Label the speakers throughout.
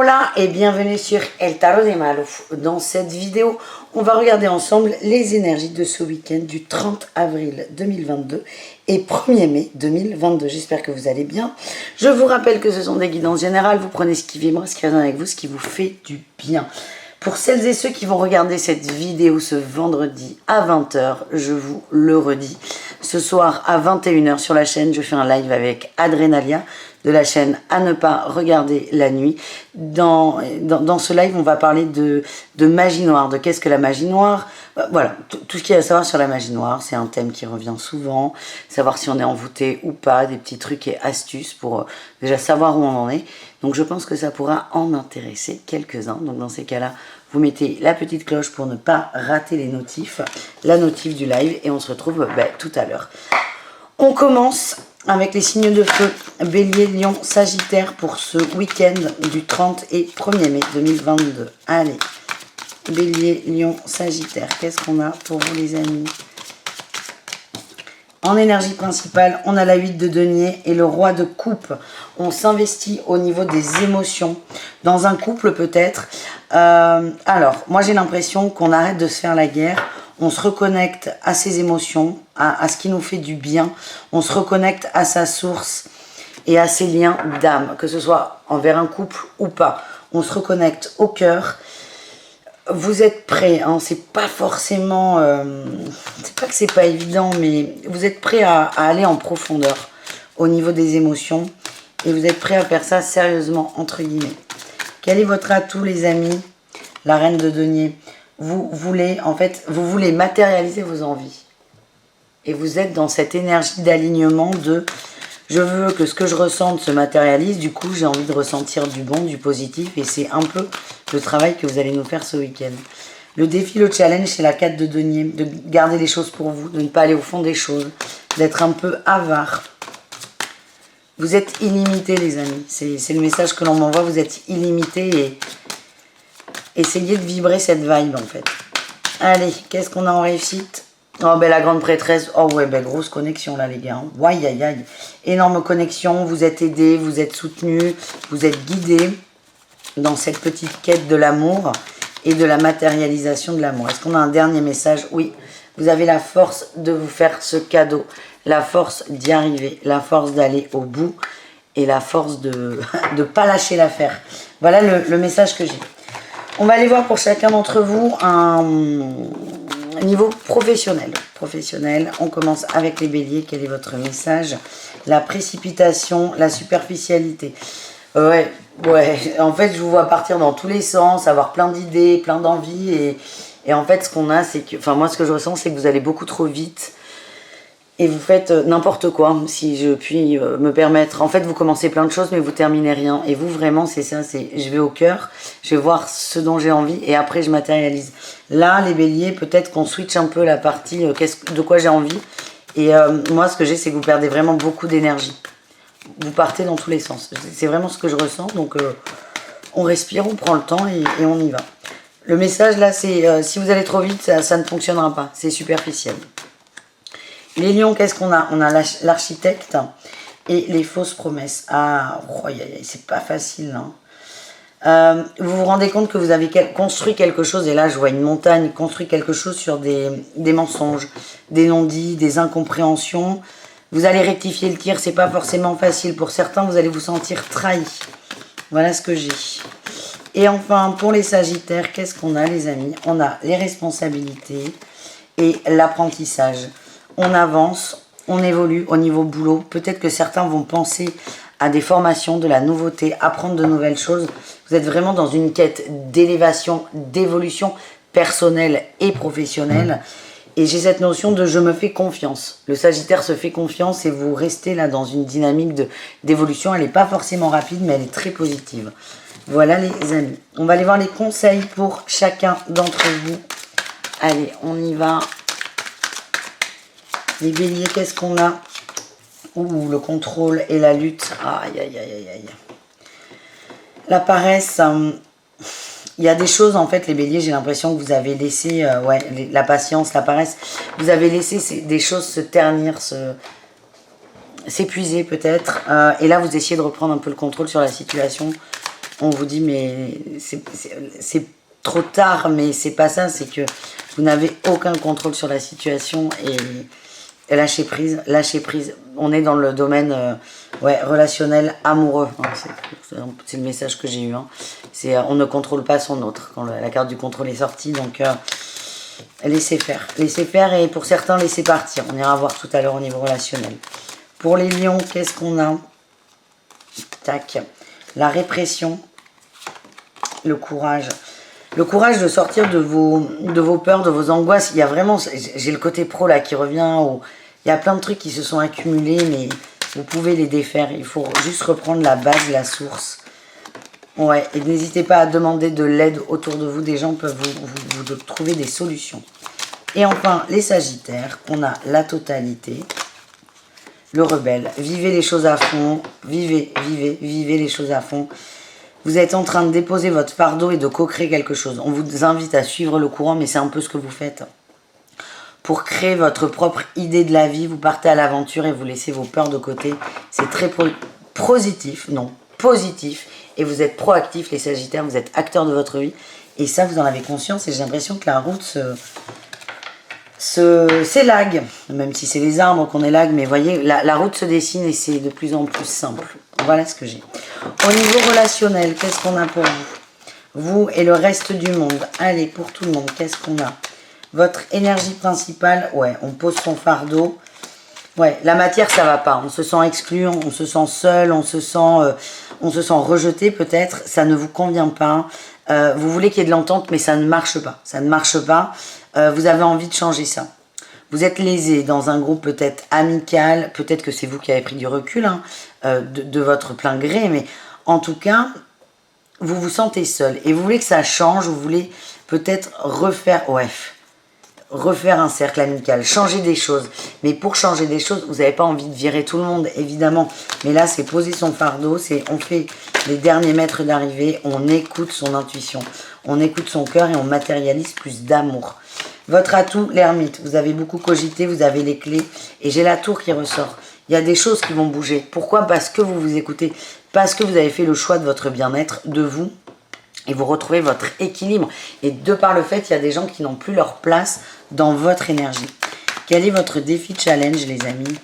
Speaker 1: Hola et bienvenue sur El Tarot de Malu. Dans cette vidéo, on va regarder ensemble les énergies de ce week-end du 30 avril 2022 et 1er mai 2022. J'espère que vous allez bien. Je vous rappelle que ce sont des guidances générales. Vous prenez ce qui vibre, ce qui résonne avec vous, ce qui vous fait du bien. Pour celles et ceux qui vont regarder cette vidéo ce vendredi à 20 h, je vous le redis. Ce soir à 21 h sur la chaîne, je fais un live avec Adrenalia de la chaîne à ne pas regarder la nuit. Dans ce live, on va parler de magie noire, de qu'est-ce que la magie noire. Voilà, tout ce qu'il y a à savoir sur la magie noire, c'est un thème qui revient souvent, savoir si on est envoûté ou pas, des petits trucs et astuces pour déjà savoir où on en est. Donc je pense que ça pourra en intéresser quelques-uns. Donc dans ces cas-là, vous mettez la petite cloche pour ne pas rater les notifs, la notif du live, et on se retrouve tout à l'heure. On commence avec les signes de feu, Bélier, Lion, Sagittaire pour ce week-end du 30 et 1er mai 2022. Allez, Bélier, Lion, Sagittaire, qu'est-ce qu'on a pour vous les amis? En énergie principale, on a la 8 de denier et le roi de coupe. On s'investit au niveau des émotions. Dans un couple peut-être. Alors, moi j'ai l'impression qu'on arrête de se faire la guerre. On se reconnecte à ses émotions, à ce qui nous fait du bien. On se reconnecte à sa source et à ses liens d'âme, que ce soit envers un couple ou pas. On se reconnecte au cœur. Vous êtes prêts, hein, c'est pas forcément... c'est pas que c'est pas évident, mais vous êtes prêts à aller en profondeur au niveau des émotions. Et vous êtes prêts à faire ça sérieusement, entre guillemets. Quel est votre atout, les amis? La reine de denier. Vous voulez matérialiser vos envies. Et vous êtes dans cette énergie d'alignement de je veux que ce que je ressente se matérialise. Du coup, j'ai envie de ressentir du bon, du positif. Et c'est un peu le travail que vous allez nous faire ce week-end. Le défi, le challenge, c'est la 4 de denier. De garder les choses pour vous, de ne pas aller au fond des choses, d'être un peu avare. Vous êtes illimité, les amis. C'est le message que l'on m'envoie. Vous êtes illimité et essayez de vibrer cette vibe, en fait. Allez, qu'est-ce qu'on a en réussite? Oh, la grande prêtresse. Oh, ouais, grosse connexion, là, les gars. Aïe, aïe, aïe. Énorme connexion. Vous êtes aidés, vous êtes soutenus, vous êtes guidés dans cette petite quête de l'amour et de la matérialisation de l'amour. Est-ce qu'on a un dernier message? Oui. Vous avez la force de vous faire ce cadeau. La force d'y arriver. La force d'aller au bout. Et la force de ne pas lâcher l'affaire. Voilà le message que j'ai. On va aller voir pour chacun d'entre vous un niveau professionnel. On commence avec les béliers. Quel est votre message? La précipitation, la superficialité. Ouais. En fait, je vous vois partir dans tous les sens, avoir plein d'idées, plein d'envies. Et en fait, ce qu'on a, c'est que... Enfin, moi, ce que je ressens, c'est que vous allez beaucoup trop vite. Et vous faites n'importe quoi, si je puis me permettre. En fait, vous commencez plein de choses, mais vous terminez rien. Et vous, vraiment, c'est ça, c'est je vais au cœur, je vais voir ce dont j'ai envie, et après, je matérialise. Là, les béliers, peut-être qu'on switch un peu la partie de quoi j'ai envie. Et moi, ce que j'ai, c'est que vous perdez vraiment beaucoup d'énergie. Vous partez dans tous les sens. C'est vraiment ce que je ressens. Donc, on respire, on prend le temps et on y va. Le message, là, c'est si vous allez trop vite, ça ne fonctionnera pas. C'est superficiel. Les lions, qu'est-ce qu'on a? On a l'architecte et les fausses promesses. Ah, c'est pas facile. Hein. Vous vous rendez compte que vous avez construit quelque chose, et là je vois une montagne, construit quelque chose sur des mensonges, des non-dits, des incompréhensions. Vous allez rectifier le tir, c'est pas forcément facile. Pour certains, vous allez vous sentir trahi. Voilà ce que j'ai. Et enfin, pour les sagittaires, qu'est-ce qu'on a, les amis? On a les responsabilités et l'apprentissage. On avance, on évolue au niveau boulot. Peut-être que certains vont penser à des formations, de la nouveauté, apprendre de nouvelles choses. Vous êtes vraiment dans une quête d'élévation, d'évolution personnelle et professionnelle. Et j'ai cette notion de je me fais confiance. Le Sagittaire se fait confiance et vous restez là dans une dynamique d'évolution. Elle n'est pas forcément rapide, mais elle est très positive. Voilà les amis. On va aller voir les conseils pour chacun d'entre vous. Allez, on y va. Les béliers, qu'est-ce qu'on a? Ouh, le contrôle et la lutte. Aïe, aïe, aïe, aïe, aïe. La paresse. Il y a des choses, en fait, les béliers, j'ai l'impression que vous avez laissé... la patience, la paresse. Vous avez laissé des choses se ternir, s'épuiser peut-être. Et là, vous essayez de reprendre un peu le contrôle sur la situation. on vous dit mais c'est trop tard, mais c'est pas ça, c'est que vous n'avez aucun contrôle sur la situation et lâchez prise, lâchez prise. On est dans le domaine ouais, relationnel, amoureux. C'est le message que j'ai eu. Hein. On ne contrôle pas son autre quand la carte du contrôle est sortie, donc laissez faire et pour certains laissez partir. On ira voir tout à l'heure au niveau relationnel. Pour les lions, qu'est-ce qu'on a? Tac, la répression, le courage. Le courage de sortir de vos peurs, de vos angoisses. Il y a vraiment, j'ai le côté pro là qui revient, où il y a plein de trucs qui se sont accumulés, mais vous pouvez les défaire. Il faut juste reprendre la base, la source. Ouais, et n'hésitez pas à demander de l'aide autour de vous. Des gens peuvent vous trouver des solutions. Et enfin, les sagittaires, on a la totalité. Le rebelle. Vivez les choses à fond. Vivez les choses à fond. Vous êtes en train de déposer votre fardeau et de co-créer quelque chose. On vous invite à suivre le courant, mais c'est un peu ce que vous faites. Pour créer votre propre idée de la vie, vous partez à l'aventure et vous laissez vos peurs de côté. C'est très positif, non, positif. Et vous êtes proactif, les sagittaires, vous êtes acteurs de votre vie. Et ça, vous en avez conscience. Et j'ai l'impression que la route s'élague. Même si c'est les arbres qu'on élague, mais voyez, la route se dessine et c'est de plus en plus simple. Voilà ce que j'ai. Au niveau relationnel, qu'est-ce qu'on a pour vous? Vous et le reste du monde. Allez, pour tout le monde, qu'est-ce qu'on a? Votre énergie principale, ouais, on pose son fardeau. Ouais, la matière, ça va pas. On se sent exclu, on se sent seul, on se sent rejeté peut-être. Ça ne vous convient pas. Vous voulez qu'il y ait de l'entente, mais ça ne marche pas. Ça ne marche pas. Vous avez envie de changer ça. Vous êtes lésé dans un groupe peut-être amical, peut-être que c'est vous qui avez pris du recul hein, de votre plein gré, mais en tout cas, vous vous sentez seul et vous voulez que ça change, vous voulez peut-être refaire un cercle amical, changer des choses. Mais pour changer des choses, vous n'avez pas envie de virer tout le monde, évidemment. Mais là, c'est poser son fardeau, on fait les derniers mètres d'arrivée, on écoute son intuition, on écoute son cœur et on matérialise plus d'amour. Votre atout, l'ermite. Vous avez beaucoup cogité, vous avez les clés. Et j'ai la tour qui ressort. Il y a des choses qui vont bouger. Pourquoi? Parce que vous vous écoutez. Parce que vous avez fait le choix de votre bien-être, de vous. Et vous retrouvez votre équilibre. Et de par le fait, il y a des gens qui n'ont plus leur place dans votre énergie. Quel est votre défi challenge, les amis?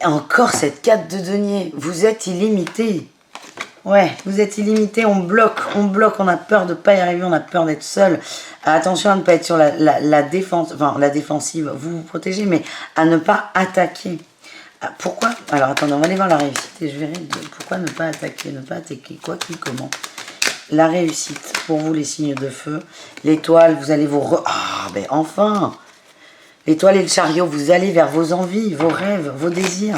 Speaker 1: Et encore cette 4 de denier. Vous êtes illimité. Ouais, vous êtes illimité, on bloque, on a peur de ne pas y arriver, on a peur d'être seul. Attention à ne pas être sur la défense, enfin la défensive, vous vous protégez, mais à ne pas attaquer. Pourquoi? Alors attendez, on va aller voir la réussite et je verrai pourquoi ne pas attaquer, quoi, qui, comment. La réussite, pour vous les signes de feu, l'étoile, vous allez Ah, ben enfin! L'étoile et le chariot, vous allez vers vos envies, vos rêves, vos désirs.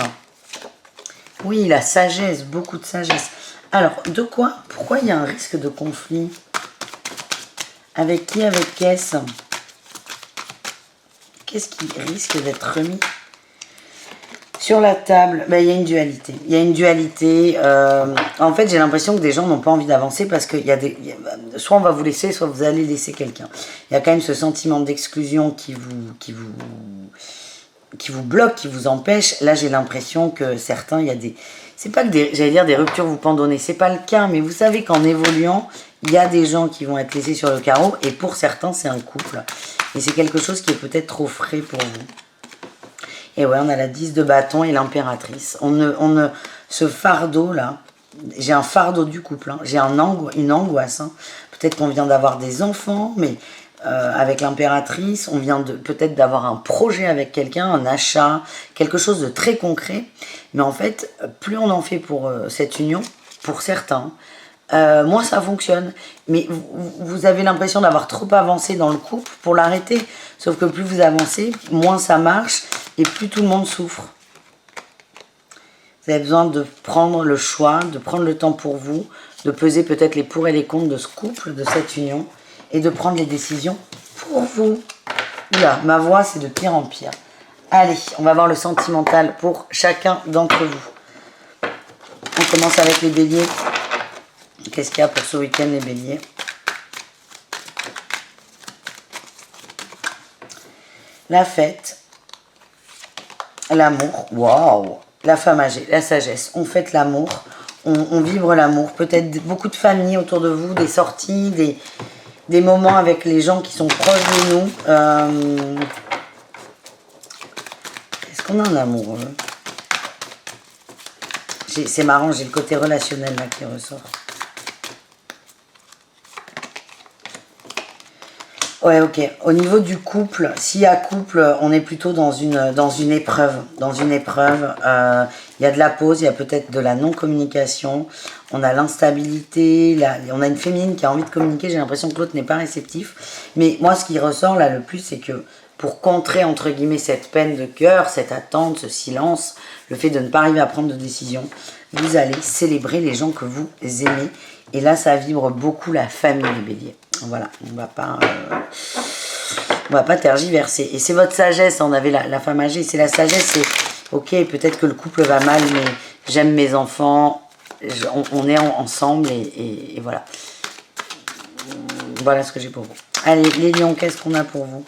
Speaker 1: Oui, la sagesse, beaucoup de sagesse. Alors, de quoi? Pourquoi il y a un risque de conflit? Avec qui? Avec qu'est-ce? Qu'est-ce qui risque d'être remis sur la table? Ben, il y a une dualité. Il y a une dualité. En fait, j'ai l'impression que des gens n'ont pas envie d'avancer parce que soit on va vous laisser, soit vous allez laisser quelqu'un. Il y a quand même ce sentiment d'exclusion qui vous bloque, qui vous empêche. Là, j'ai l'impression que certains, il y a des... C'est pas que j'allais dire des ruptures vous pendonnez, c'est pas le cas, mais vous savez qu'en évoluant, il y a des gens qui vont être laissés sur le carreau, et pour certains, c'est un couple. Et c'est quelque chose qui est peut-être trop frais pour vous. Et ouais, on a la 10 de bâton et l'impératrice. Ce fardeau-là, j'ai un fardeau du couple, hein, j'ai une angoisse. Hein. Peut-être qu'on vient d'avoir des enfants, mais... avec l'impératrice, on vient peut-être d'avoir un projet avec quelqu'un, un achat, quelque chose de très concret. Mais en fait, plus on en fait pour cette union, pour certains, moins ça fonctionne. Mais vous avez l'impression d'avoir trop avancé dans le couple pour l'arrêter. Sauf que plus vous avancez, moins ça marche et plus tout le monde souffre. Vous avez besoin de prendre le choix, de prendre le temps pour vous, de peser peut-être les pour et les contre de ce couple, de cette union. Et de prendre les décisions pour vous. Oula, ma voix, c'est de pire en pire. Allez, on va voir le sentimental pour chacun d'entre vous. On commence avec les béliers. Qu'est-ce qu'il y a pour ce week-end, les béliers? La fête. L'amour. Waouh! la femme âgée, la sagesse. On fête l'amour, on vibre l'amour. Peut-être beaucoup de familles autour de vous, des sorties, des moments avec les gens qui sont proches de nous. Est-ce qu'on a un amoureux? C'est marrant, j'ai le côté relationnel là qui ressort. Ouais, ok. Au niveau du couple, s'il y a couple, on est plutôt dans une épreuve. Dans une épreuve, il y a de la pause, il y a peut-être de la non-communication. On a l'instabilité, on a une féminine qui a envie de communiquer. J'ai l'impression que l'autre n'est pas réceptif. Mais moi, ce qui ressort là le plus, c'est que pour contrer, entre guillemets, cette peine de cœur, cette attente, ce silence, le fait de ne pas arriver à prendre de décision, vous allez célébrer les gens que vous aimez. Et là, ça vibre beaucoup la famille, les béliers. Voilà, on va pas tergiverser. Et c'est votre sagesse, on avait la femme âgée, c'est la sagesse, c'est ok, peut-être que le couple va mal, mais j'aime mes enfants, on est ensemble et voilà. Voilà ce que j'ai pour vous. Allez, les lions, qu'est-ce qu'on a pour vous?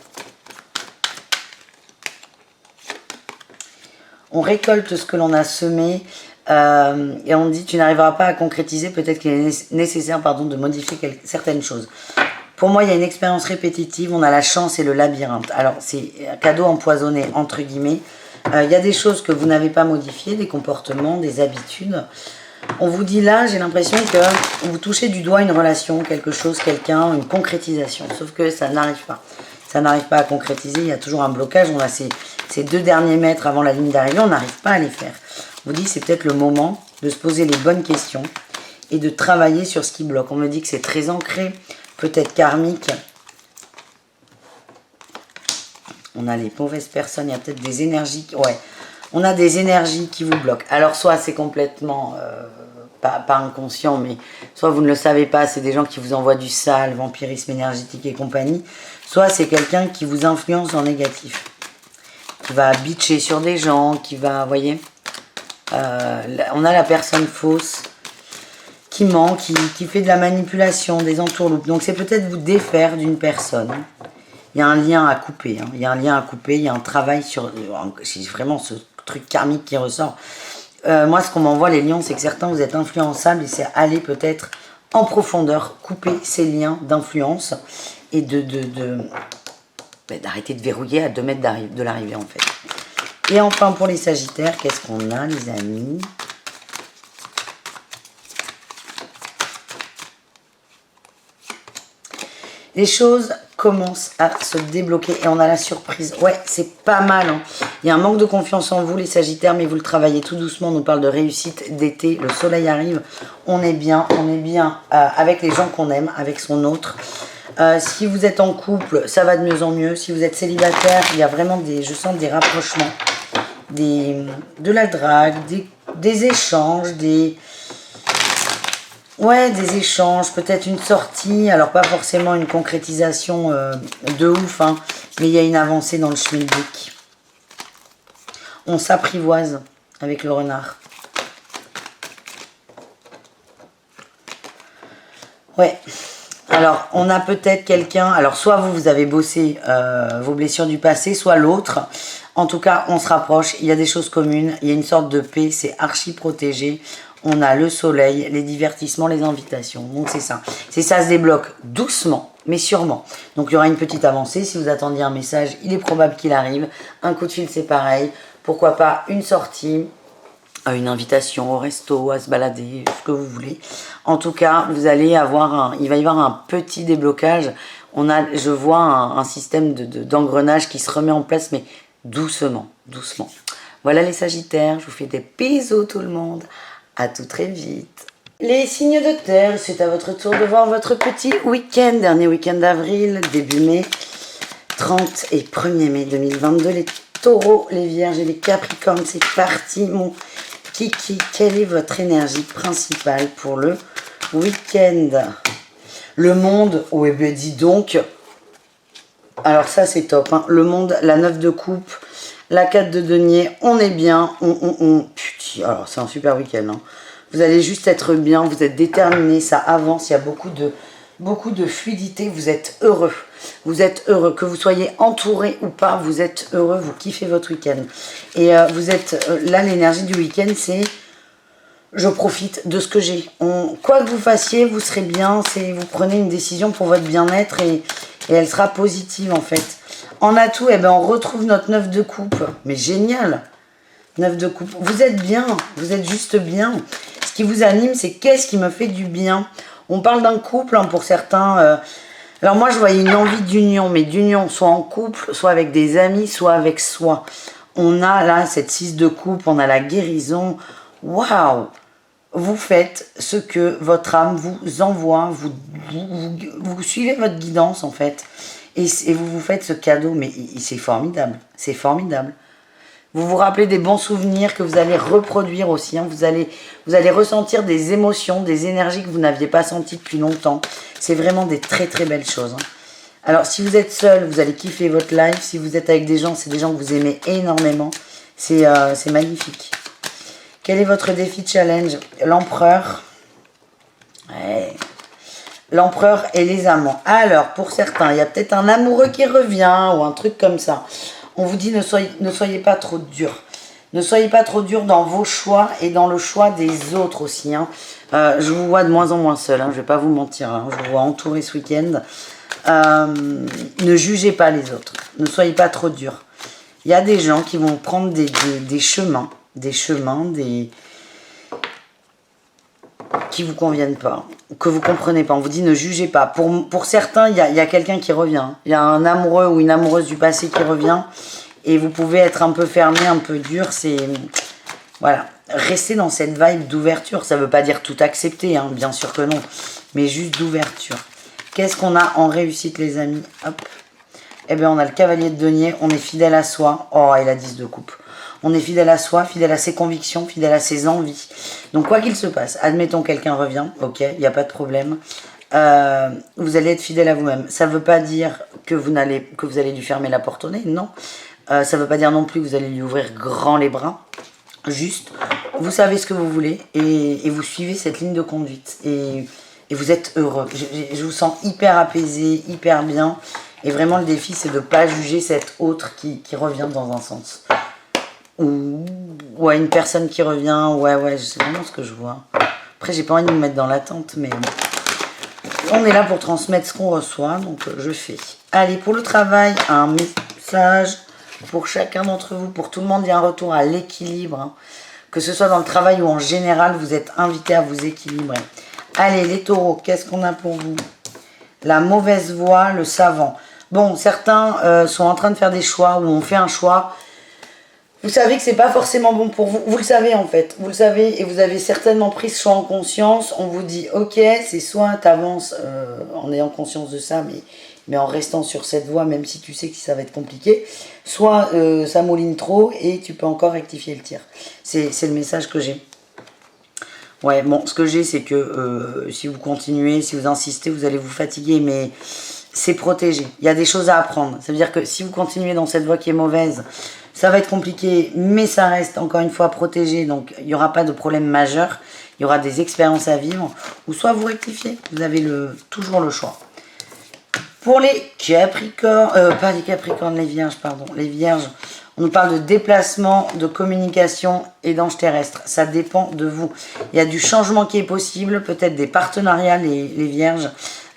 Speaker 1: On récolte ce que l'on a semé. Et on dit tu n'arriveras pas à concrétiser, peut-être qu'il est nécessaire de modifier certaines choses. Pour moi, il y a une expérience répétitive, on a la chance et le labyrinthe. Alors, c'est un cadeau empoisonné, entre guillemets. Il y a des choses que vous n'avez pas modifiées, des comportements, des habitudes. On vous dit là, j'ai l'impression que vous touchez du doigt une relation, quelque chose, quelqu'un, une concrétisation. Sauf que ça n'arrive pas. Ça n'arrive pas à concrétiser, il y a toujours un blocage. On a ces 2 derniers mètres avant la ligne d'arrivée, on n'arrive pas à les faire. On vous dit c'est peut-être le moment de se poser les bonnes questions et de travailler sur ce qui bloque. On me dit que c'est très ancré, peut-être karmique. On a les mauvaises personnes, il y a peut-être des énergies. Ouais, on a des énergies qui vous bloquent. Alors soit c'est complètement pas inconscient, mais soit vous ne le savez pas, c'est des gens qui vous envoient du sale, vampirisme énergétique et compagnie. Soit c'est quelqu'un qui vous influence en négatif, qui va bitcher sur des gens, qui va, vous voyez. On a la personne fausse qui ment, qui fait de la manipulation, des entourloupes. Donc c'est peut-être vous défaire d'une personne. Il y a un lien à couper. Il y a un lien à couper. Il y a un travail sur... C'est vraiment ce truc karmique qui ressort. Moi, ce qu'on m'envoie, les lions, c'est que certains, vous êtes influençables et c'est aller peut-être en profondeur, couper ces liens d'influence et d'arrêter de verrouiller à 2 mètres de l'arrivée, en fait. Et enfin, pour les sagittaires, qu'est-ce qu'on a, les amis? Les choses commencent à se débloquer et on a la surprise. Ouais, c'est pas mal. Hein. Il y a un manque de confiance en vous, les sagittaires, mais vous le travaillez tout doucement. On nous parle de réussite d'été. Le soleil arrive. On est bien avec les gens qu'on aime, avec son autre. Si vous êtes en couple, ça va de mieux en mieux. Si vous êtes célibataire, il y a vraiment je sens des rapprochements. De la drague, des échanges, des échanges, peut-être une sortie, alors pas forcément une concrétisation de ouf, hein, mais il y a une avancée dans le schmilblick. On s'apprivoise avec le renard. Ouais. Alors, on a peut-être quelqu'un... Alors, soit vous avez bossé vos blessures du passé, soit l'autre. En tout cas, on se rapproche. Il y a des choses communes. Il y a une sorte de paix. C'est archi protégé. On a le soleil, les divertissements, les invitations. Donc, c'est ça. Ça se débloque doucement, mais sûrement. Donc, il y aura une petite avancée. Si vous attendiez un message, il est probable qu'il arrive. Un coup de fil, c'est pareil. Pourquoi pas une sortie, une invitation au resto, à se balader, ce que vous voulez. En tout cas, vous allez avoir il va y avoir un petit déblocage. Je vois un système d'engrenage qui se remet en place, mais doucement, doucement. Voilà les sagittaires, je vous fais des bisous tout le monde. À tout très vite. Les signes de terre, c'est à votre tour de voir votre petit week-end. Dernier week-end d'avril, début mai, 30 et 1er mai 2022. Les taureaux, les vierges et les capricornes, c'est parti mon kiki. Quelle est votre énergie principale pour le week-end? Le monde, oui ben dis donc. Alors ça c'est top, hein. Le monde, la 9 de coupe, la 4 de denier, on est bien, Putain, alors c'est un super week-end, hein. Vous allez juste être bien, vous êtes déterminés, ça avance, il y a beaucoup beaucoup de fluidité, vous êtes heureux. Vous êtes heureux, que vous soyez entouré ou pas, vous êtes heureux, vous kiffez votre week-end. Et vous êtes, là l'énergie du week-end c'est je profite de ce que j'ai. Quoi que vous fassiez, vous serez bien, vous prenez une décision pour votre bien-être et elle sera positive en fait. En atout, eh ben, on retrouve notre 9 de coupe, mais génial, 9 de coupe, vous êtes bien, vous êtes juste bien. Ce qui vous anime, c'est qu'est-ce qui me fait du bien. On parle d'un couple, hein, pour certains. Alors moi, je voyais une envie d'union, mais d'union soit en couple, soit avec des amis, soit avec soi. On a là cette 6 de coupe, on a la guérison. Waouh! Vous faites ce que votre âme vous envoie, vous suivez votre guidance en fait. Et vous faites ce cadeau, mais c'est formidable, c'est formidable. Vous vous rappelez des bons souvenirs que vous allez reproduire aussi. Hein. Vous allez ressentir des émotions, des énergies que vous n'aviez pas senties depuis longtemps. C'est vraiment des très très belles choses. Hein. Alors si vous êtes seul, vous allez kiffer votre life. Si vous êtes avec des gens, c'est des gens que vous aimez énormément. C'est magnifique. Quel est votre défi challenge? L'empereur. Ouais. L'empereur et les amants. Alors, pour certains, il y a peut-être un amoureux qui revient ou un truc comme ça. On vous dit ne soyez pas trop dur. Ne soyez pas trop dur dans vos choix et dans le choix des autres aussi. Hein. Je vous vois de moins en moins seul, hein, je ne vais pas vous mentir. Hein, je vous vois entouré ce week-end. Ne jugez pas les autres. Ne soyez pas trop dur. Il y a des gens qui vont prendre des chemins qui vous conviennent pas, que vous comprenez pas. On vous dit ne jugez pas. Pour certains, il y a quelqu'un qui revient. Il y a un amoureux ou une amoureuse du passé qui revient. Et vous pouvez être un peu fermé, un peu dur. Voilà. Restez dans cette vibe d'ouverture. Ça veut pas dire tout accepter, hein, bien sûr que non. Mais juste d'ouverture. Qu'est-ce qu'on a en réussite, les amis? Hop. Eh bien, on a le cavalier de denier. On est fidèle à soi. Oh, et la 10 de coupe. On est fidèle à soi, fidèle à ses convictions, fidèle à ses envies. Donc, quoi qu'il se passe, admettons quelqu'un revient, ok, il n'y a pas de problème. Vous allez être fidèle à vous-même. Ça ne veut pas dire que vous allez lui fermer la porte au nez, non. Ça ne veut pas dire non plus que vous allez lui ouvrir grand les bras. Juste, vous savez ce que vous voulez et vous suivez cette ligne de conduite. Et vous êtes heureux. Je vous sens hyper apaisé, hyper bien. Et vraiment, le défi, c'est de ne pas juger cet autre qui revient dans un sens. Ou à une personne qui revient, ouais, c'est vraiment ce que je vois. Après, j'ai pas envie de me mettre dans l'attente, mais bon. On est là pour transmettre ce qu'on reçoit, donc je fais. Allez, pour le travail, un message pour chacun d'entre vous, pour tout le monde, il y a un retour à l'équilibre. Hein. Que ce soit dans le travail ou en général, vous êtes invités à vous équilibrer. Allez, les taureaux, qu'est-ce qu'on a pour vous? La mauvaise voie, le savant. Bon, certains sont en train de faire des choix ou ont fait un choix. Vous savez que c'est pas forcément bon pour vous. Vous le savez en fait. Vous le savez et vous avez certainement pris ce choix en conscience. On vous dit ok, c'est soit tu avances en ayant conscience de ça, mais en restant sur cette voie, même si tu sais que ça va être compliqué. Soit ça mouline trop et tu peux encore rectifier le tir. C'est le message que j'ai. Ouais, bon, ce que j'ai, c'est que si vous continuez, si vous insistez, vous allez vous fatiguer, mais c'est protégé. Il y a des choses à apprendre. Ça veut dire que si vous continuez dans cette voie qui est mauvaise, ça va être compliqué, mais ça reste encore une fois protégé, donc il n'y aura pas de problème majeur. Il y aura des expériences à vivre, ou soit vous rectifiez, vous avez toujours le choix. Pour les Capricornes, pas les Capricornes, les Vierges, pardon, les Vierges, on nous parle de déplacement, de communication et d'ange terrestre. Ça dépend de vous. Il y a du changement qui est possible, peut-être des partenariats, les Vierges,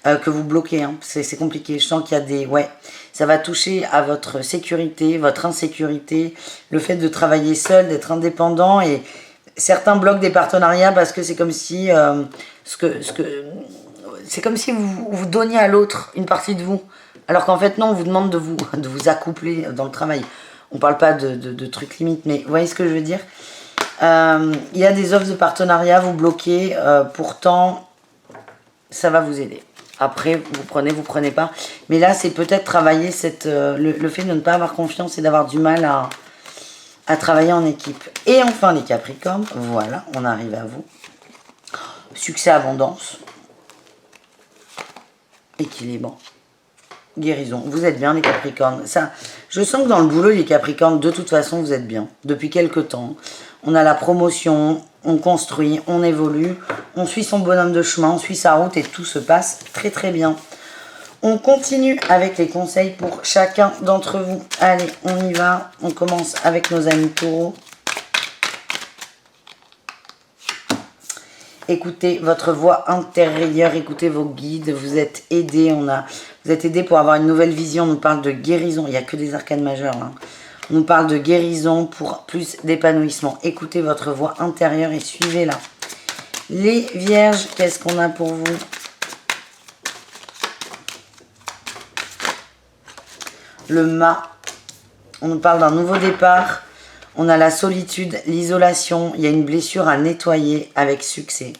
Speaker 1: que vous bloquez. Hein. C'est compliqué. Je sens qu'il y a des... Ouais, ça va toucher à votre sécurité, votre insécurité, le fait de travailler seul, d'être indépendant. Et certains bloquent des partenariats parce que c'est comme si... c'est comme si vous donniez à l'autre une partie de vous. Alors qu'en fait, non, on vous demande de vous accoupler dans le travail. On parle pas de trucs limites, mais vous voyez ce que je veux dire? Il y a des offres de partenariat, vous bloquez. Pourtant, ça va vous aider. Après, vous prenez pas. Mais là, c'est peut-être travailler le fait de ne pas avoir confiance et d'avoir du mal à travailler en équipe. Et enfin, les Capricornes, voilà, on arrive à vous. Succès, abondance. Équilibre. Guérison. Vous êtes bien, les Capricornes. Ça, je sens que dans le boulot, les Capricornes, de toute façon, vous êtes bien. Depuis quelques temps. On a la promotion, on construit, on évolue, on suit son bonhomme de chemin, on suit sa route et tout se passe très très bien. On continue avec les conseils pour chacun d'entre vous. Allez, on y va. On commence avec nos amis taureaux. Écoutez votre voix intérieure, écoutez vos guides, vous êtes aidés, vous êtes aidés pour avoir une nouvelle vision, on nous parle de guérison, il n'y a que des arcanes majeures là. On nous parle de guérison pour plus d'épanouissement. Écoutez votre voix intérieure et suivez-la. Les vierges, qu'est-ce qu'on a pour vous? Le mât, on nous parle d'un nouveau départ. On a la solitude, l'isolation, il y a une blessure à nettoyer avec succès.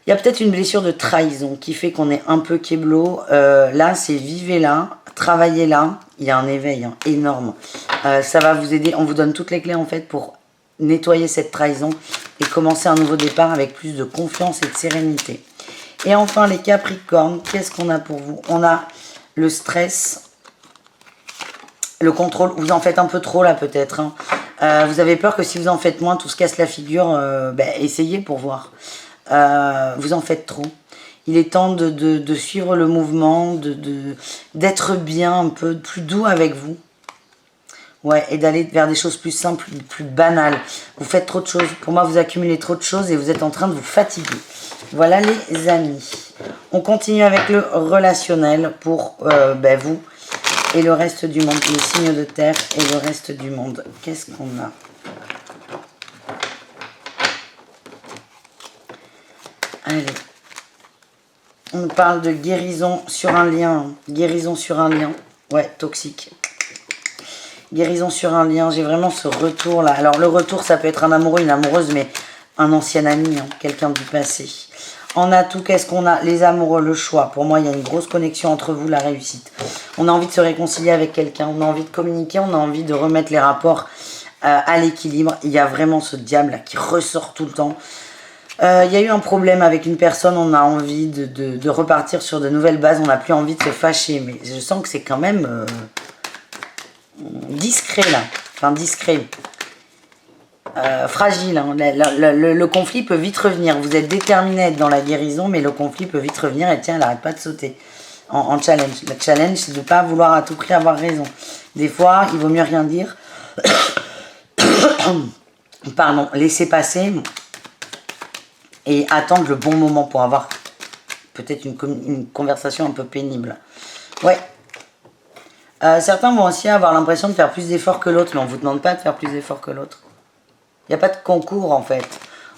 Speaker 1: Il y a peut-être une blessure de trahison qui fait qu'on est un peu kéblo. Là, c'est vivez là, travaillez là. Il y a un éveil énorme. Ça va vous aider. On vous donne toutes les clés en fait pour nettoyer cette trahison et commencer un nouveau départ avec plus de confiance et de sérénité. Et enfin, les Capricornes, qu'est-ce qu'on a pour vous? On a le stress. Le contrôle, vous en faites un peu trop là peut-être. Hein. Vous avez peur que si vous en faites moins, tout se casse la figure. Essayez pour voir. Vous en faites trop. Il est temps de suivre le mouvement, d'être bien, un peu plus doux avec vous. Ouais, et d'aller vers des choses plus simples, plus banales. Vous faites trop de choses. Pour moi, vous accumulez trop de choses et vous êtes en train de vous fatiguer. Voilà les amis. On continue avec le relationnel pour vous. Et le reste du monde, les signes de terre et le reste du monde. Qu'est-ce qu'on a? Allez. On parle de guérison sur un lien. Guérison sur un lien. Ouais, toxique. Guérison sur un lien. J'ai vraiment ce retour là. Alors le retour, ça peut être un amoureux, une amoureuse, mais un ancien ami, quelqu'un du passé. En atout, qu'est-ce qu'on a? Les amoureux, le choix. Pour moi, il y a une grosse connexion entre vous, la réussite. On a envie de se réconcilier avec quelqu'un, on a envie de communiquer, on a envie de remettre les rapports à l'équilibre. Il y a vraiment ce diable là qui ressort tout le temps. Il y a eu un problème avec une personne, on a envie de repartir sur de nouvelles bases, on n'a plus envie de se fâcher. Mais je sens que c'est quand même discret là, enfin discret. Fragile, hein. Le conflit peut vite revenir. Vous êtes déterminé à être dans la guérison, mais le conflit peut vite revenir et tiens, elle n'arrête pas de sauter en challenge. Le challenge, c'est de ne pas vouloir à tout prix avoir raison. Des fois, il vaut mieux rien dire. Pardon, laisser passer et attendre le bon moment pour avoir peut-être une conversation un peu pénible. Ouais. Certains vont aussi avoir l'impression de faire plus d'efforts que l'autre, mais on ne vous demande pas de faire plus d'efforts que l'autre. Il n'y a pas de concours en fait.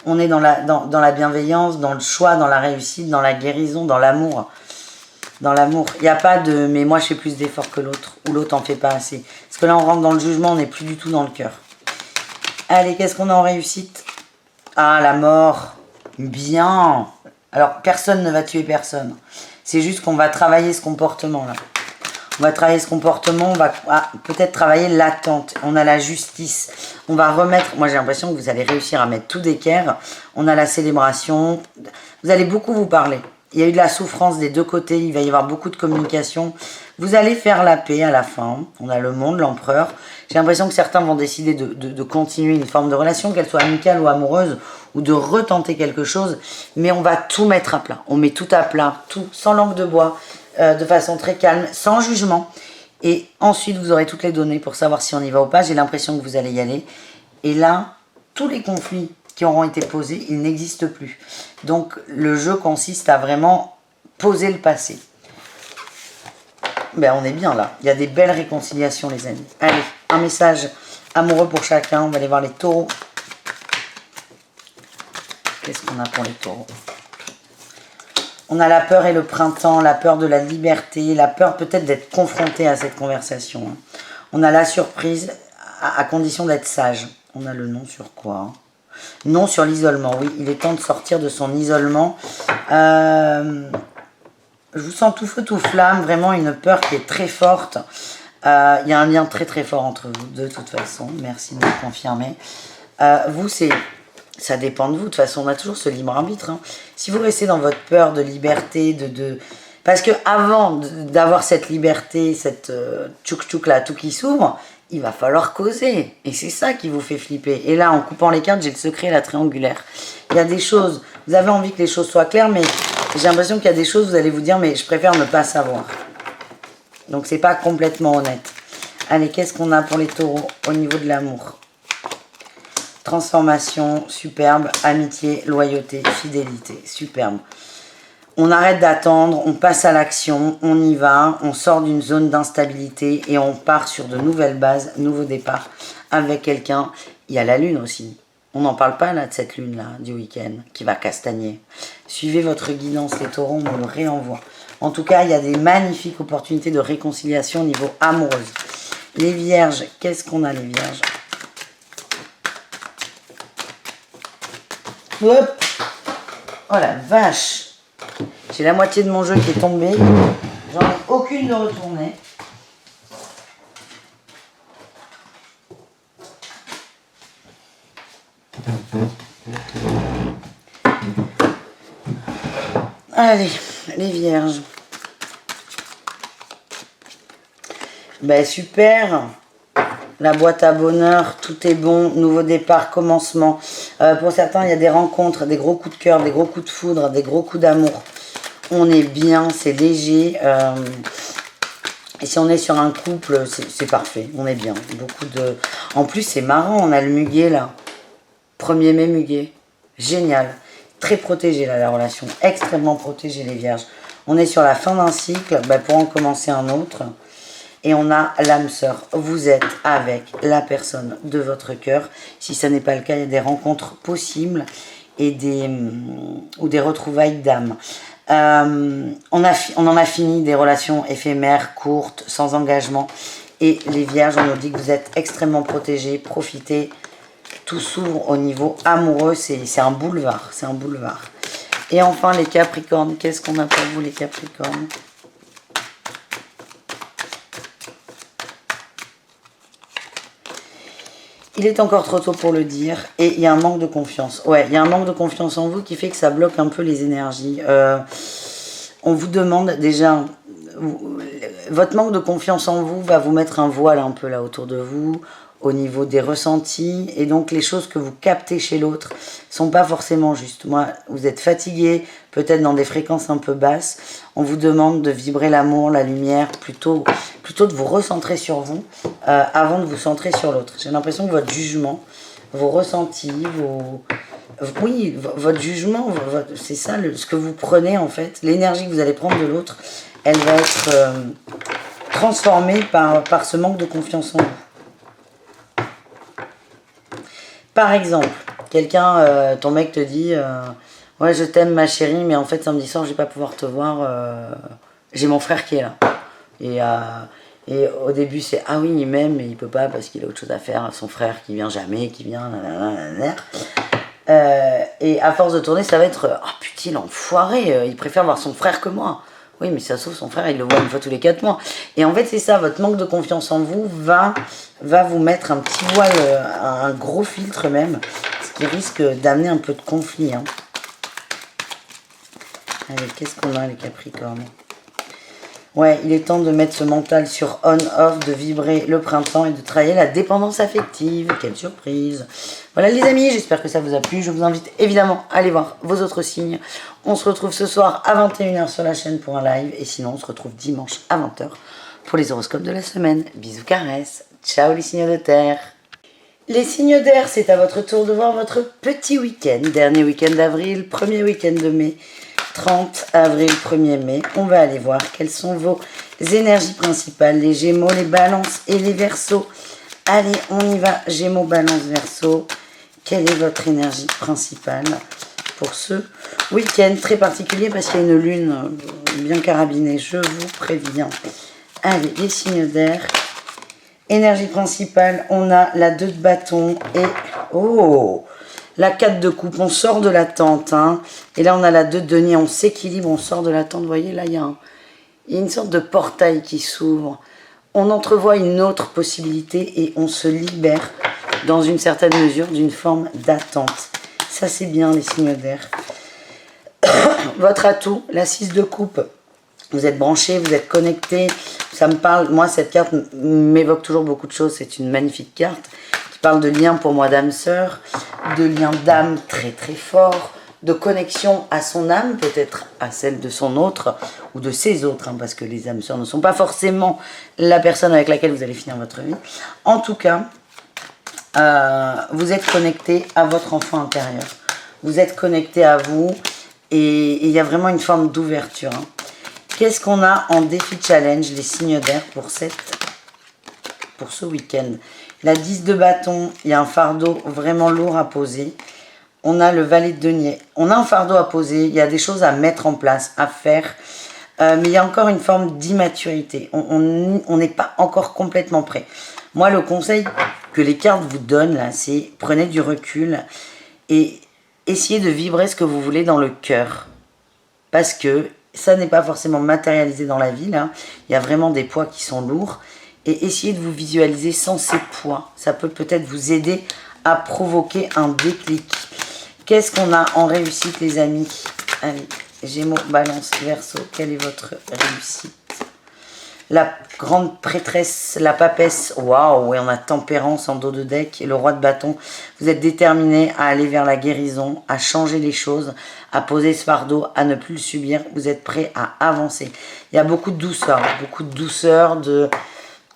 Speaker 1: On est dans la bienveillance, dans le choix, dans la réussite, dans la guérison, dans l'amour. Dans l'amour. Il n'y a pas de mais moi je fais plus d'efforts que l'autre ou l'autre en fait pas assez. Parce que là on rentre dans le jugement, on n'est plus du tout dans le cœur. Allez, qu'est-ce qu'on a en réussite? Ah, la mort. Bien. Alors personne ne va tuer personne. C'est juste qu'on va travailler ce comportement là. On va travailler ce comportement, on va peut-être travailler l'attente. On a la justice. On va remettre... Moi, j'ai l'impression que vous allez réussir à mettre tout d'équerre. On a la célébration. Vous allez beaucoup vous parler. Il y a eu de la souffrance des deux côtés. Il va y avoir beaucoup de communication. Vous allez faire la paix à la fin. On a le monde, l'empereur. J'ai l'impression que certains vont décider de continuer une forme de relation, qu'elle soit amicale ou amoureuse, ou de retenter quelque chose. Mais on va tout mettre à plat. On met tout à plat, tout, sans langue de bois. De façon très calme, sans jugement. Et ensuite, vous aurez toutes les données pour savoir si on y va ou pas. J'ai l'impression que vous allez y aller. Et là, tous les conflits qui auront été posés, ils n'existent plus. Donc, le jeu consiste à vraiment poser le passé. Ben, on est bien là. Il y a des belles réconciliations, les amis. Allez, un message amoureux pour chacun. On va aller voir les taureaux. Qu'est-ce qu'on a pour les taureaux ? On a la peur et le printemps, la peur de la liberté, la peur peut-être d'être confronté à cette conversation. On a la surprise à condition d'être sage. On a le non sur quoi? Non sur l'isolement, oui. Il est temps de sortir de son isolement. Je vous sens tout feu, tout flamme. Vraiment une peur qui est très forte. Il y a un lien très très fort entre vous, de toute façon. Merci de me confirmer. Vous, c'est... Ça dépend de vous. De toute façon, on a toujours ce libre arbitre. Hein. Si vous restez dans votre peur de liberté, parce que avant d'avoir cette liberté, cette tchouk-tchouk là, tout qui s'ouvre, il va falloir causer. Et c'est ça qui vous fait flipper. Et là, en coupant les cartes, j'ai le secret, la triangulaire. Il y a des choses, vous avez envie que les choses soient claires, mais j'ai l'impression qu'il y a des choses, vous allez vous dire, mais je préfère ne pas savoir. Donc, c'est pas complètement honnête. Allez, qu'est-ce qu'on a pour les taureaux au niveau de l'amour? Transformation, superbe, amitié, loyauté, fidélité, superbe. On arrête d'attendre, on passe à l'action, on y va, on sort d'une zone d'instabilité et on part sur de nouvelles bases, nouveau départ avec quelqu'un. Il y a la lune aussi. On n'en parle pas là de cette lune là du week-end qui va castagner. Suivez votre guidance les taureaux, on me le réenvoie. En tout cas, il y a des magnifiques opportunités de réconciliation au niveau amoureuse. Les vierges, qu'est-ce qu'on a les vierges? Hop! Oh la vache! J'ai la moitié de mon jeu qui est tombé. J'en ai aucune de retournée. Allez, les vierges. Ben super. La boîte à bonheur, tout est bon, nouveau départ, commencement. Pour certains, il y a des rencontres, des gros coups de cœur, des gros coups de foudre, des gros coups d'amour. On est bien, c'est léger. Et si on est sur un couple, c'est parfait, on est bien. Beaucoup de... En plus, c'est marrant, on a le muguet là. 1er mai muguet. Génial. Très protégé là, la relation. Extrêmement protégée les vierges. On est sur la fin d'un cycle, pour en commencer un autre. Et on a l'âme sœur. Vous êtes avec la personne de votre cœur. Si ça n'est pas le cas, il y a des rencontres possibles et ou des retrouvailles d'âme. On en a fini des relations éphémères, courtes, sans engagement. Et les vierges, on nous dit que vous êtes extrêmement protégés. Profitez. Tout s'ouvre au niveau amoureux. C'est un boulevard. C'est un boulevard. Et enfin, les capricornes. Qu'est-ce qu'on a pour vous, les capricornes ? Il est encore trop tôt pour le dire et il y a un manque de confiance. Ouais, il y a un manque de confiance en vous qui fait que ça bloque un peu les énergies. On vous demande déjà, votre manque de confiance en vous va vous mettre un voile un peu là autour de vous, au niveau des ressentis, et donc les choses que vous captez chez l'autre sont pas forcément justes. Moi, vous êtes fatigué, peut-être dans des fréquences un peu basses. On vous demande de vibrer l'amour, la lumière, plutôt de vous recentrer sur vous avant de vous centrer sur l'autre. J'ai l'impression que votre jugement, vos ressentis, votre jugement, c'est ça, ce que vous prenez en fait, l'énergie que vous allez prendre de l'autre, elle va être transformée par ce manque de confiance en vous. Par exemple, quelqu'un, ton mec te dit ouais, je t'aime ma chérie, mais en fait samedi soir je vais pas pouvoir te voir, j'ai mon frère qui est là. Et au début c'est ah oui il m'aime mais il peut pas parce qu'il a autre chose à faire, son frère qui vient jamais, qui vient et à force de tourner ça va être oh putain l'enfoiré, il préfère voir son frère que moi. Oui, mais ça sauve son frère, il le voit une fois tous les 4 mois. Et en fait, c'est ça, votre manque de confiance en vous va vous mettre un petit voile, un gros filtre même, ce qui risque d'amener un peu de conflit. Hein. Allez, qu'est-ce qu'on a les Capricornes? Ouais, il est temps de mettre ce mental sur on-off, de vibrer le printemps et de travailler la dépendance affective. Quelle surprise! Voilà les amis, j'espère que ça vous a plu. Je vous invite évidemment à aller voir vos autres signes. On se retrouve ce soir à 21 h sur la chaîne pour un live. Et sinon, on se retrouve dimanche à 20 h pour les horoscopes de la semaine. Bisous, caresses. Ciao les signes de terre. Les signes d'air, c'est à votre tour de voir votre petit week-end. Dernier week-end d'avril, premier week-end de mai. 30 avril, 1er mai, on va aller voir quelles sont vos énergies principales, les Gémeaux, les Balances et les Verseaux. Allez, on y va, Gémeaux, Balance, Verseau. Quelle est votre énergie principale pour ce week-end très particulier parce qu'il y a une lune bien carabinée, je vous préviens. Allez, les signes d'air. Énergie principale, on a la 2 de bâton et... Oh, la 4 de coupe, on sort de la tente. Hein. Et là, on a la 2 de denier, on s'équilibre, on sort de la tente. Vous voyez, là, il y a une sorte de portail qui s'ouvre. On entrevoit une autre possibilité et on se libère dans une certaine mesure d'une forme d'attente. Ça, c'est bien, les signes d'air. Votre atout, la 6 de coupe. Vous êtes branché, vous êtes connecté, vous ça me parle, moi cette carte m'évoque toujours beaucoup de choses, c'est une magnifique carte qui parle de lien pour moi d'âme-sœur, de lien d'âme très très fort, de connexion à son âme, peut-être à celle de son autre ou de ses autres, hein, parce que les âmes-sœurs ne sont pas forcément la personne avec laquelle vous allez finir votre vie. En tout cas, vous êtes connecté à votre enfant intérieur, vous êtes connecté à vous et il y a vraiment une forme d'ouverture. Hein. Qu'est-ce qu'on a en défi challenge, les signes d'air pour ce week-end? La 10 de bâton, il y a un fardeau vraiment lourd à poser. On a le valet de denier. On a un fardeau à poser, il y a des choses à mettre en place, à faire. Mais il y a encore une forme d'immaturité. On n'est pas encore complètement prêt. Moi, le conseil que les cartes vous donnent, là, c'est prenez du recul et essayez de vibrer ce que vous voulez dans le cœur. Parce que ça n'est pas forcément matérialisé dans la vie, là. Il y a vraiment des poids qui sont lourds. Et essayez de vous visualiser sans ces poids. Ça peut peut-être vous aider à provoquer un déclic. Qu'est-ce qu'on a en réussite, les amis? Allez, Gémeaux, Balance, Verseau, quelle est votre réussite? La grande prêtresse, la papesse, waouh, et on a Tempérance en dos de deck et le roi de bâton. Vous êtes déterminé à aller vers la guérison, à changer les choses, à poser ce fardeau, à ne plus le subir. Vous êtes prêt à avancer. Il y a beaucoup de douceur,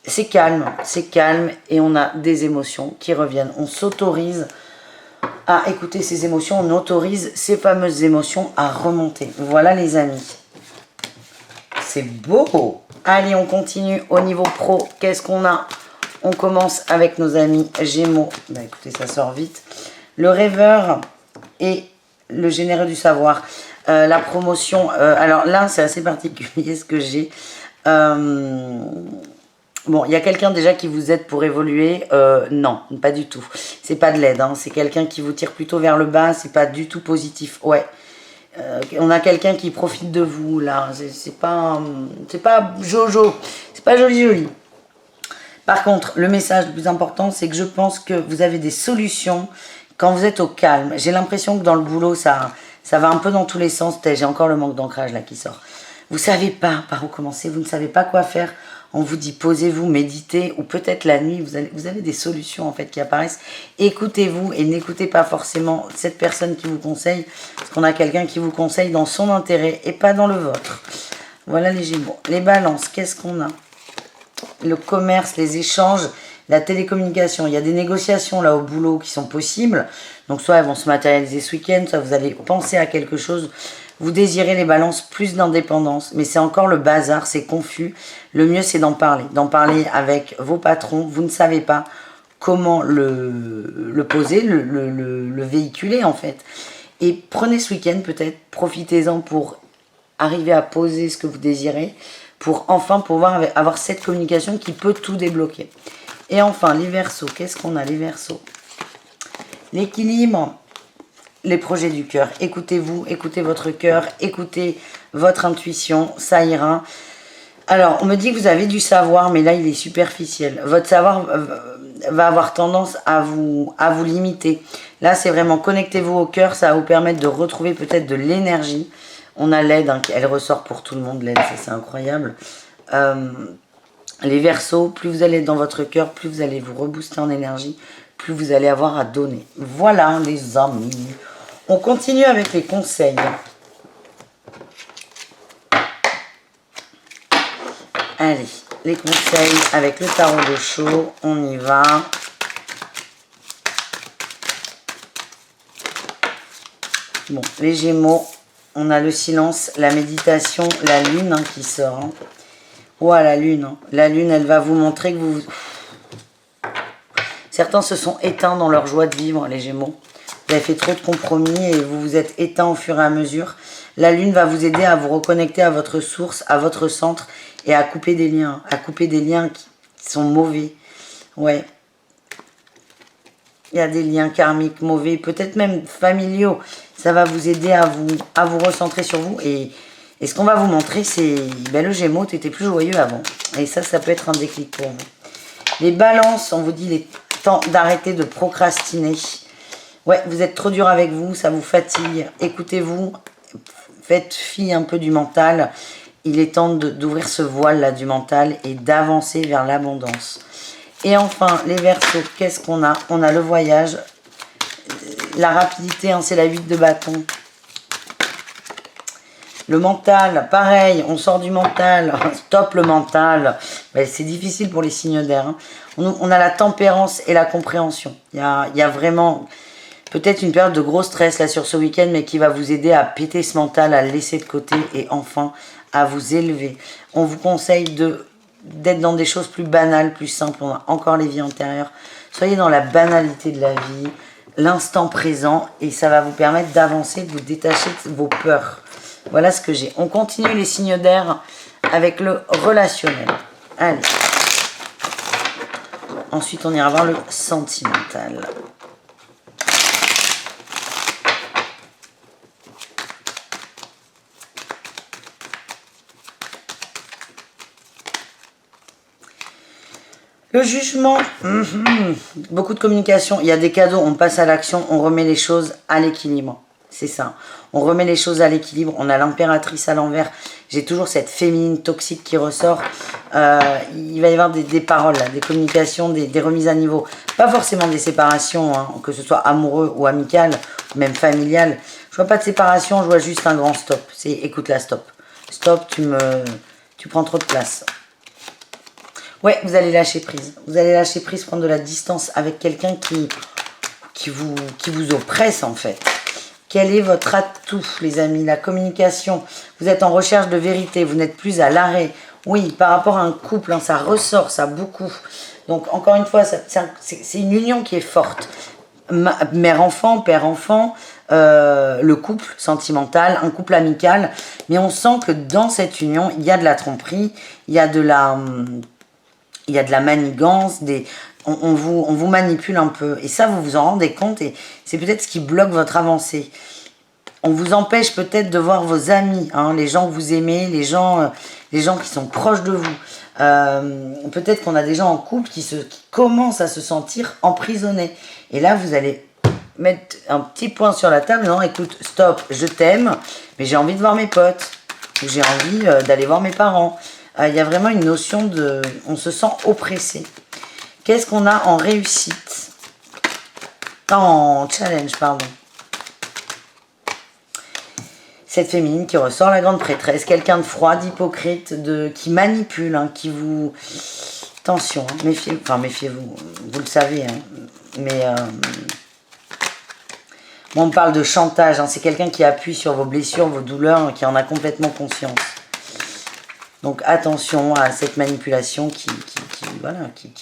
Speaker 1: c'est calme et on a des émotions qui reviennent. On s'autorise à écouter ces émotions, on autorise ces fameuses émotions à remonter. Voilà les amis. C'est beau. Allez, on continue au niveau pro. Qu'est-ce qu'on a? On commence avec nos amis Gémeaux. Bah, écoutez, ça sort vite. Le rêveur et le généreux du savoir. La promotion. Alors là, c'est assez particulier ce que j'ai. Bon, il y a quelqu'un déjà qui vous aide pour évoluer. Non, pas du tout. C'est pas de l'aide. Hein. C'est quelqu'un qui vous tire plutôt vers le bas. C'est pas du tout positif. Ouais. On a quelqu'un qui profite de vous là, c'est pas jojo, c'est pas joli. Par contre, le message le plus important, c'est que je pense que vous avez des solutions quand vous êtes au calme. J'ai l'impression que dans le boulot, ça va un peu dans tous les sens. J'ai encore le manque d'ancrage là qui sort. Vous savez pas par où commencer, vous ne savez pas quoi faire. On vous dit posez-vous, méditez, ou peut-être la nuit, vous avez des solutions en fait qui apparaissent. Écoutez-vous et n'écoutez pas forcément cette personne qui vous conseille, parce qu'on a quelqu'un qui vous conseille dans son intérêt et pas dans le vôtre. Voilà les Gémeaux. Les Balances, qu'est-ce qu'on a? Le commerce, les échanges, la télécommunication. Il y a des négociations là au boulot qui sont possibles. Donc soit elles vont se matérialiser ce week-end, soit vous allez penser à quelque chose. Vous désirez les Balances plus d'indépendance, mais c'est encore le bazar, c'est confus. Le mieux, c'est d'en parler avec vos patrons. Vous ne savez pas comment le poser, le véhiculer en fait. Et prenez ce week-end peut-être, profitez-en pour arriver à poser ce que vous désirez, pour enfin pouvoir avoir cette communication qui peut tout débloquer. Et enfin, les Verseaux, qu'est-ce qu'on a les Verseaux? L'équilibre. Les projets du cœur. Écoutez-vous, écoutez votre cœur, écoutez votre intuition, ça ira. Alors, on me dit que vous avez du savoir, mais là, il est superficiel. Votre savoir va avoir tendance à vous limiter. Là, c'est vraiment connectez-vous au cœur, ça va vous permettre de retrouver peut-être de l'énergie. On a l'aide, hein, elle ressort pour tout le monde, l'aide, c'est incroyable. Les Verseaux, plus vous allez être dans votre cœur, plus vous allez vous rebooster en énergie, plus vous allez avoir à donner. Voilà, les amis. On continue avec les conseils. Allez, les conseils avec le tarot de Chaux. On y va. Bon, les Gémeaux, on a le silence, la méditation, la lune hein, qui sort. Hein. Ouais, la lune. Hein. La lune, elle va vous montrer que vous... Certains se sont éteints dans leur joie de vivre, les Gémeaux. Vous avez fait trop de compromis et vous vous êtes éteints au fur et à mesure. La lune va vous aider à vous reconnecter à votre source, à votre centre et à couper des liens. À couper des liens qui sont mauvais. Ouais. Il y a des liens karmiques mauvais, peut-être même familiaux. Ça va vous aider à vous recentrer sur vous. Et ce qu'on va vous montrer, c'est... Ben, le Gémeaux, tu étais plus joyeux avant. Et ça peut être un déclic pour vous. Les Balances, on vous dit il est temps d'arrêter de procrastiner. Ouais, vous êtes trop dur avec vous, ça vous fatigue. Écoutez-vous, faites fi un peu du mental il est temps d'ouvrir ce voile-là du mental et d'avancer vers l'abondance. Et enfin, les Verseaux, qu'est-ce qu'on a? On a le voyage, la rapidité, hein, c'est la 8 de bâton. Le mental, pareil, on sort du mental, stop le mental. Ben, c'est difficile pour les signes d'air. Hein. On a la tempérance et la compréhension. Il y a vraiment peut-être une période de gros stress là sur ce week-end, mais qui va vous aider à péter ce mental, à le laisser de côté et enfin à vous élever. On vous conseille d'être dans des choses plus banales, plus simples. On a encore les vies antérieures. Soyez dans la banalité de la vie, l'instant présent, et ça va vous permettre d'avancer, de vous détacher de vos peurs. Voilà ce que j'ai. On continue les signes d'air avec le relationnel. Allez. Ensuite, on ira voir le sentimental. Le jugement, beaucoup de communication, il y a des cadeaux, on passe à l'action, on remet les choses à l'équilibre. C'est ça, on remet les choses à l'équilibre, on a l'impératrice à l'envers, j'ai toujours cette féminine toxique qui ressort. Il va y avoir des paroles, là, des communications, des remises à niveau. Pas forcément des séparations, hein, que ce soit amoureux ou amical, ou même familial. Je vois pas de séparation, je vois juste un grand stop. C'est écoute là, stop. Stop, tu prends trop de place. Ouais, vous allez lâcher prise. Vous allez lâcher prise, prendre de la distance avec quelqu'un qui vous oppresse en fait. Quel est votre atout, les amis? La communication. Vous êtes en recherche de vérité, vous n'êtes plus à l'arrêt. Oui, par rapport à un couple, hein, ça ressort, ça beaucoup. Donc, encore une fois, c'est une union qui est forte. Mère-enfant, père-enfant, le couple sentimental, un couple amical. Mais on sent que dans cette union, il y a de la tromperie, il y a de la manigance, on vous manipule un peu. Et ça, vous vous en rendez compte et c'est peut-être ce qui bloque votre avancée. On vous empêche peut-être de voir vos amis, hein, les gens que vous aimez, les gens qui sont proches de vous. Peut-être qu'on a des gens en couple qui commencent à se sentir emprisonnés. Et là, vous allez mettre un petit point sur la table. Non, écoute, stop, je t'aime, mais j'ai envie de voir mes potes. Ou j'ai envie d'aller voir mes parents. Il y a vraiment une notion de... On se sent oppressé. Qu'est-ce qu'on a en réussite? En challenge, pardon. Cette féminine qui ressort, la grande prêtresse. Quelqu'un de froid, d'hypocrite, qui manipule, hein, qui vous... Attention, hein, méfiez-vous. Enfin, méfiez-vous. Vous le savez. Hein, mais... Bon, on parle de chantage. Hein, c'est quelqu'un qui appuie sur vos blessures, vos douleurs, hein, qui en a complètement conscience. Donc attention à cette manipulation qui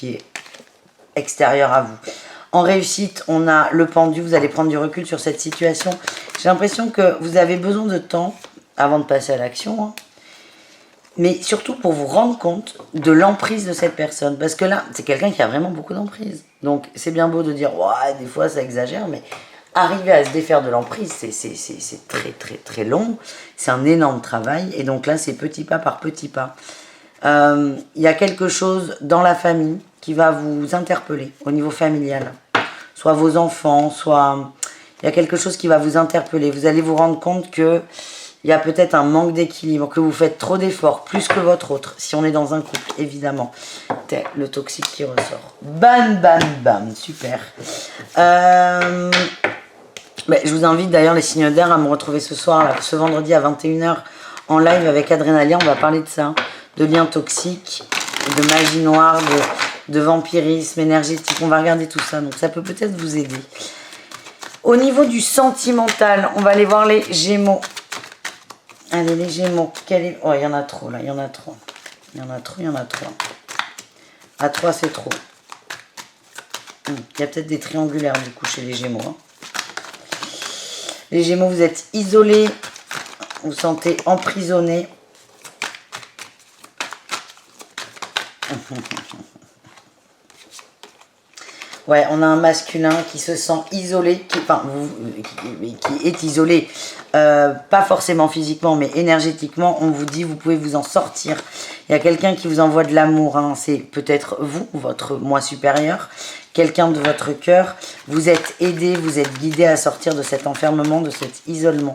Speaker 1: est extérieure à vous. En réussite, on a le pendu, vous allez prendre du recul sur cette situation. J'ai l'impression que vous avez besoin de temps avant de passer à l'action, hein, mais surtout pour vous rendre compte de l'emprise de cette personne. Parce que là, c'est quelqu'un qui a vraiment beaucoup d'emprise. Donc c'est bien beau de dire, ouais, des fois ça exagère, mais... Arriver à se défaire de l'emprise, c'est très très très long, c'est un énorme travail, et donc là c'est petit pas par petit pas. Il y a quelque chose dans la famille qui va vous interpeller au niveau familial, soit vos enfants, soit il y a quelque chose qui va vous interpeller. Vous allez vous rendre compte que il y a peut-être un manque d'équilibre, que vous faites trop d'efforts, plus que votre autre, si on est dans un couple, évidemment. Le toxique qui ressort. Bam, bam, bam, super. Je vous invite d'ailleurs les signes d'air à me retrouver ce soir, là, ce vendredi à 21h en live avec Adrénalia. On va parler de ça, de liens toxiques, de magie noire, de vampirisme énergétique. On va regarder tout ça, donc ça peut peut-être vous aider. Au niveau du sentimental, on va aller voir les Gémeaux. Allez, les Gémeaux. Oh, il y en a trop là, il y en a trop. Il y en a trop. À 3, c'est trop. Il y a peut-être des triangulaires du coup chez les Gémeaux. Hein. Les Gémeaux, vous êtes isolés, vous vous sentez emprisonnés. Ouais, on a un masculin qui se sent isolé, qui est isolé, pas forcément physiquement, mais énergétiquement. On vous dit, vous pouvez vous en sortir. Il y a quelqu'un qui vous envoie de l'amour, hein. C'est peut-être vous, votre moi supérieur, quelqu'un de votre cœur. Vous êtes aidé, vous êtes guidé à sortir de cet enfermement, de cet isolement.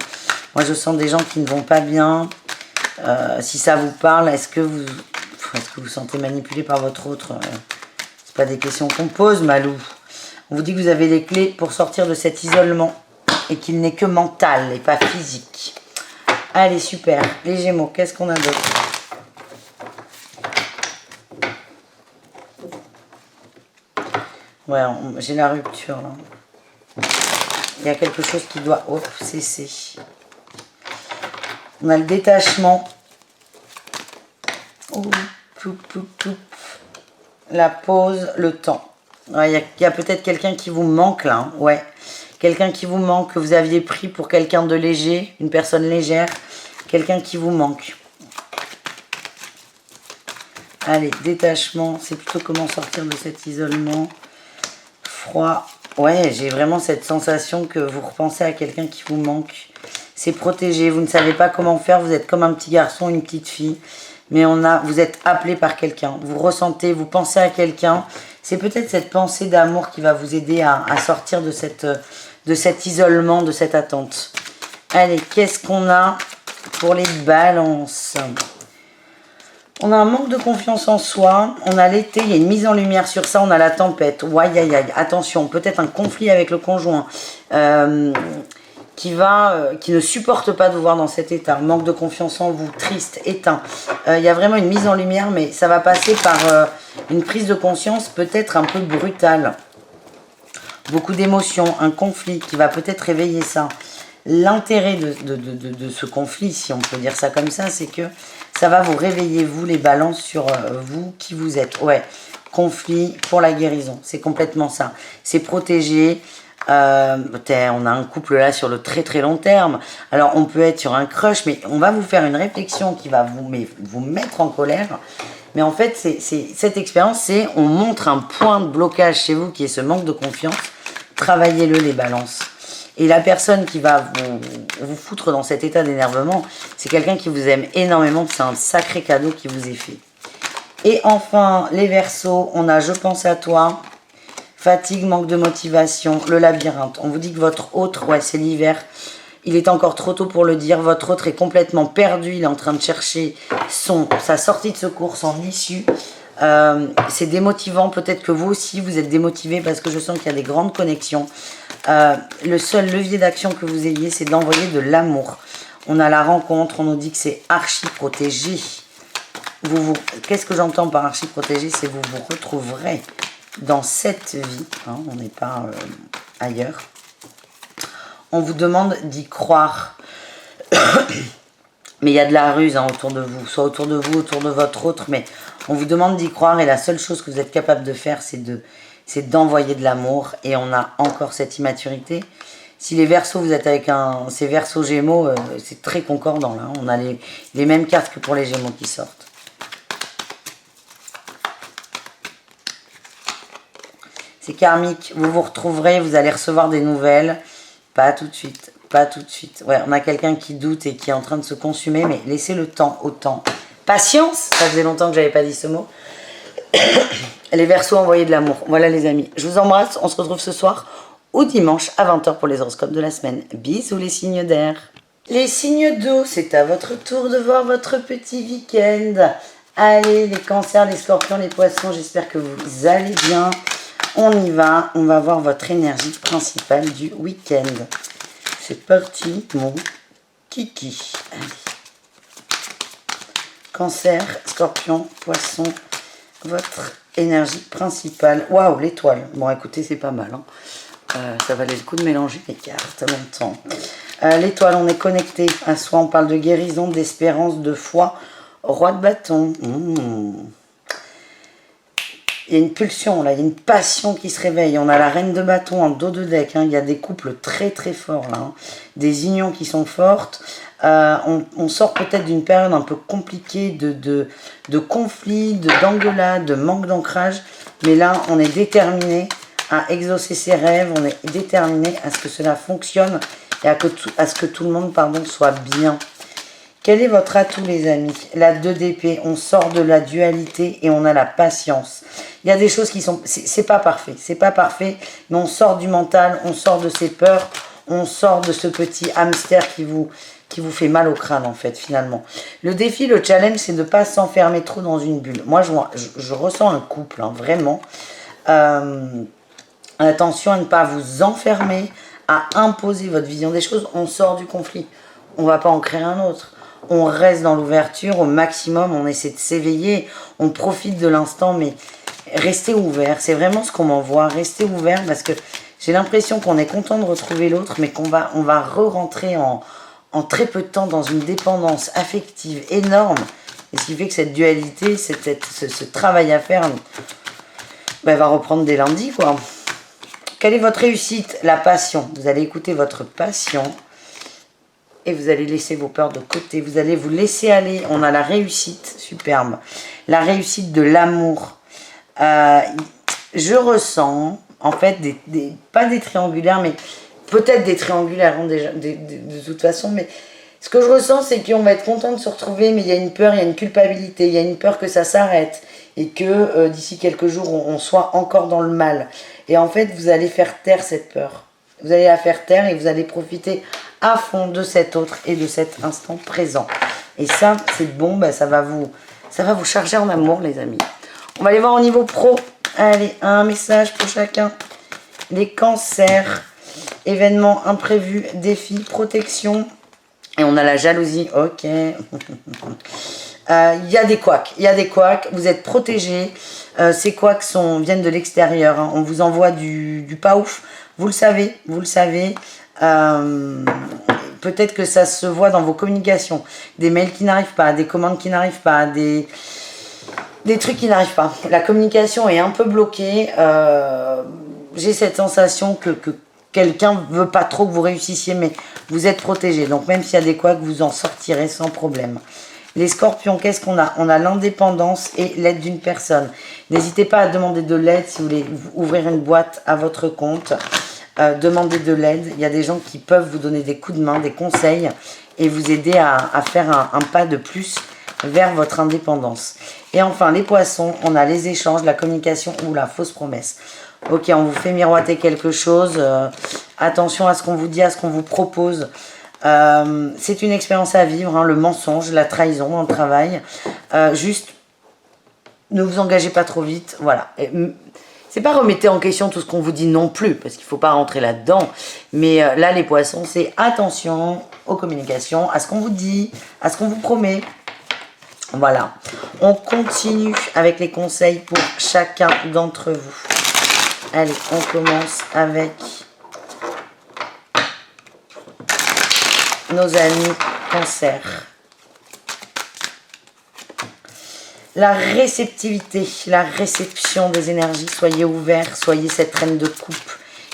Speaker 1: Moi, je sens des gens qui ne vont pas bien, Si ça vous parle, est-ce que vous vous sentez manipulé par votre autre? C'est pas des questions qu'on pose, Malou. On vous dit que vous avez les clés pour sortir de cet isolement et qu'il n'est que mental et pas physique. Allez, super. Les Gémeaux, qu'est-ce qu'on a d'autre? Ouais, j'ai la rupture là. Il y a quelque chose qui doit cesser. On a le détachement. La pause, le temps. Il y a peut-être quelqu'un qui vous manque là. Hein. Ouais. Quelqu'un qui vous manque, que vous aviez pris pour quelqu'un de léger, une personne légère. Quelqu'un qui vous manque. Allez, détachement. C'est plutôt comment sortir de cet isolement. Froid. Ouais, j'ai vraiment cette sensation que vous repensez à quelqu'un qui vous manque. C'est protégé. Vous ne savez pas comment faire. Vous êtes comme un petit garçon, une petite fille. Mais vous êtes appelé par quelqu'un. Vous ressentez, vous pensez à quelqu'un. C'est peut-être cette pensée d'amour qui va vous aider à sortir de cet isolement, de cette attente. Allez, qu'est-ce qu'on a pour les balances? On a un manque de confiance en soi. On a l'été, il y a une mise en lumière sur ça. On a la tempête. Aïe, aïe, aïe. Attention, peut-être un conflit avec le conjoint. Qui ne supporte pas de vous voir dans cet état, manque de confiance en vous, triste, éteint. Il y a vraiment une mise en lumière, mais ça va passer par une prise de conscience peut-être un peu brutale. Beaucoup d'émotions, un conflit qui va peut-être réveiller ça. L'intérêt de ce conflit, si on peut dire ça comme ça, c'est que ça va vous réveiller, vous, les balances, sur vous, qui vous êtes. Ouais, conflit pour la guérison, c'est complètement ça. C'est protégé. On a un couple là sur le très très long terme. Alors on peut être sur un crush, mais on va vous faire une réflexion qui va vous mettre en colère. Mais en fait, cette expérience, on montre un point de blocage chez vous qui est ce manque de confiance. Travaillez-le, les balances. Et la personne qui va vous foutre dans cet état d'énervement, c'est quelqu'un qui vous aime énormément. C'est un sacré cadeau qui vous est fait. Et enfin, les Verseaux, on a Je pense à toi. Fatigue, manque de motivation, le labyrinthe. On vous dit que votre autre, ouais, c'est l'hiver. Il est encore trop tôt pour le dire. Votre autre est complètement perdu. Il est en train de chercher sa sortie de secours, son issue. C'est démotivant. Peut-être que vous aussi, vous êtes démotivé parce que je sens qu'il y a des grandes connexions. Le seul levier d'action que vous ayez, c'est d'envoyer de l'amour. On a la rencontre. On nous dit que c'est archi protégé. Qu'est-ce que j'entends par archi protégé? C'est vous vous retrouverez dans cette vie, hein, on n'est pas ailleurs. On vous demande d'y croire. Mais il y a de la ruse autour de vous, soit autour de vous, autour de votre autre, mais on vous demande d'y croire et la seule chose que vous êtes capable de faire, c'est d'envoyer de l'amour. Et on a encore cette immaturité. Si les Verseaux, vous êtes avec ces Verseaux Gémeaux, c'est très concordant là. On a les mêmes cartes que pour les Gémeaux qui sortent. C'est karmique, vous vous retrouverez, vous allez recevoir des nouvelles. Pas tout de suite, pas tout de suite. Ouais, on a quelqu'un qui doute et qui est en train de se consumer, mais laissez le temps au temps. Patience, ça faisait longtemps que j'avais pas dit ce mot. Les Verseaux, envoyez de l'amour. Voilà les amis, je vous embrasse, on se retrouve ce soir ou dimanche à 20 h pour les horoscopes de la semaine. Bisous les signes d'air. Les signes d'eau, c'est à votre tour de voir votre petit week-end. Allez, les cancers, les scorpions, les poissons, j'espère que vous allez bien. On y va, on va voir votre énergie principale du week-end. C'est parti, mon kiki. Allez. Cancer, scorpion, poisson, votre énergie principale. Waouh, l'étoile. Bon, écoutez, c'est pas mal. Hein. Ça valait le coup de mélanger les cartes en même temps. L'étoile, on est connecté à soi. On parle de guérison, d'espérance, de foi. Roi de bâton. Il y a une pulsion, là, il y a une passion qui se réveille. On a la reine de bâton en dos de deck. Hein. Il y a des couples très très forts, là. Hein. Des unions qui sont fortes. On sort peut-être d'une période un peu compliquée de conflits, d'engueulades, de manque d'ancrage. Mais là, on est déterminé à exaucer ses rêves. On est déterminé à ce que cela fonctionne et à ce que tout le monde, soit bien. Quel est votre atout, les amis? La 2 d'épée, on sort de la dualité et on a la patience. Il y a des choses qui sont... C'est pas parfait, mais on sort du mental, on sort de ses peurs, On sort de ce petit hamster qui vous fait mal au crâne, en fait, finalement. Le défi, le challenge, c'est de ne pas s'enfermer trop dans une bulle. Moi, je ressens un couple, hein, vraiment. Attention à ne pas vous enfermer, à imposer votre vision des choses. On sort du conflit. On ne va pas en créer un autre. On reste dans l'ouverture au maximum. On essaie de s'éveiller. On profite de l'instant, mais restez ouvert. C'est vraiment ce qu'on m'envoie. Restez ouvert parce que j'ai l'impression qu'on est content de retrouver l'autre, mais on va re-rentrer en très peu de temps dans une dépendance affective énorme. Et ce qui fait que cette dualité, ce travail à faire, ben, va reprendre dès lundi, quoi. Quelle est votre réussite? La passion. Vous allez écouter votre passion et vous allez laisser vos peurs de côté. Vous allez vous laisser aller. On a la réussite, superbe. La réussite de l'amour. Je ressens, en fait, pas des triangulaires, mais peut-être des triangulaires, hein, déjà, de toute façon. Mais ce que je ressens, c'est qu'on va être content de se retrouver, mais il y a une peur, il y a une culpabilité, il y a une peur que ça s'arrête. Et que d'ici quelques jours, on soit encore dans le mal. Et en fait, vous allez faire taire cette peur. Vous allez la faire taire et vous allez profiter à fond de cet autre et de cet instant présent. Et ça, c'est bon, ben, ça va vous charger en amour, les amis. On va aller voir au niveau pro. Allez, un message pour chacun. Les cancers, événements imprévus, défis, protection. Et on a la jalousie, ok. Il y a des couacs, vous êtes protégés. Ces couacs viennent de l'extérieur, hein. On vous envoie du pas ouf, vous le savez. Peut-être que ça se voit dans vos communications. Des mails qui n'arrivent pas, des commandes qui n'arrivent pas, des trucs qui n'arrivent pas. La communication est un peu bloquée. J'ai cette sensation que quelqu'un ne veut pas trop que vous réussissiez, mais vous êtes protégés. Donc même s'il y a des couacs, vous en sortirez sans problème. Les scorpions, qu'est-ce qu'on a? On a l'indépendance et l'aide d'une personne. N'hésitez pas à demander de l'aide si vous voulez ouvrir une boîte à votre compte. Demandez de l'aide. Il y a des gens qui peuvent vous donner des coups de main, des conseils et vous aider à faire un pas de plus vers votre indépendance. Et enfin, les poissons, on a les échanges, la communication ou la fausse promesse. Ok, on vous fait miroiter quelque chose. Attention à ce qu'on vous dit, à ce qu'on vous propose. C'est une expérience à vivre, hein, le mensonge, la trahison dans le travail. Juste, ne vous engagez pas trop vite. Voilà. C'est pas remettez en question tout ce qu'on vous dit non plus, parce qu'il faut pas rentrer là-dedans. Mais là, les poissons, c'est attention aux communications, à ce qu'on vous dit, à ce qu'on vous promet. Voilà. On continue avec les conseils pour chacun d'entre vous. Allez, on commence avec nos amis cancer. La réceptivité, la réception des énergies. Soyez ouverts, soyez cette reine de coupe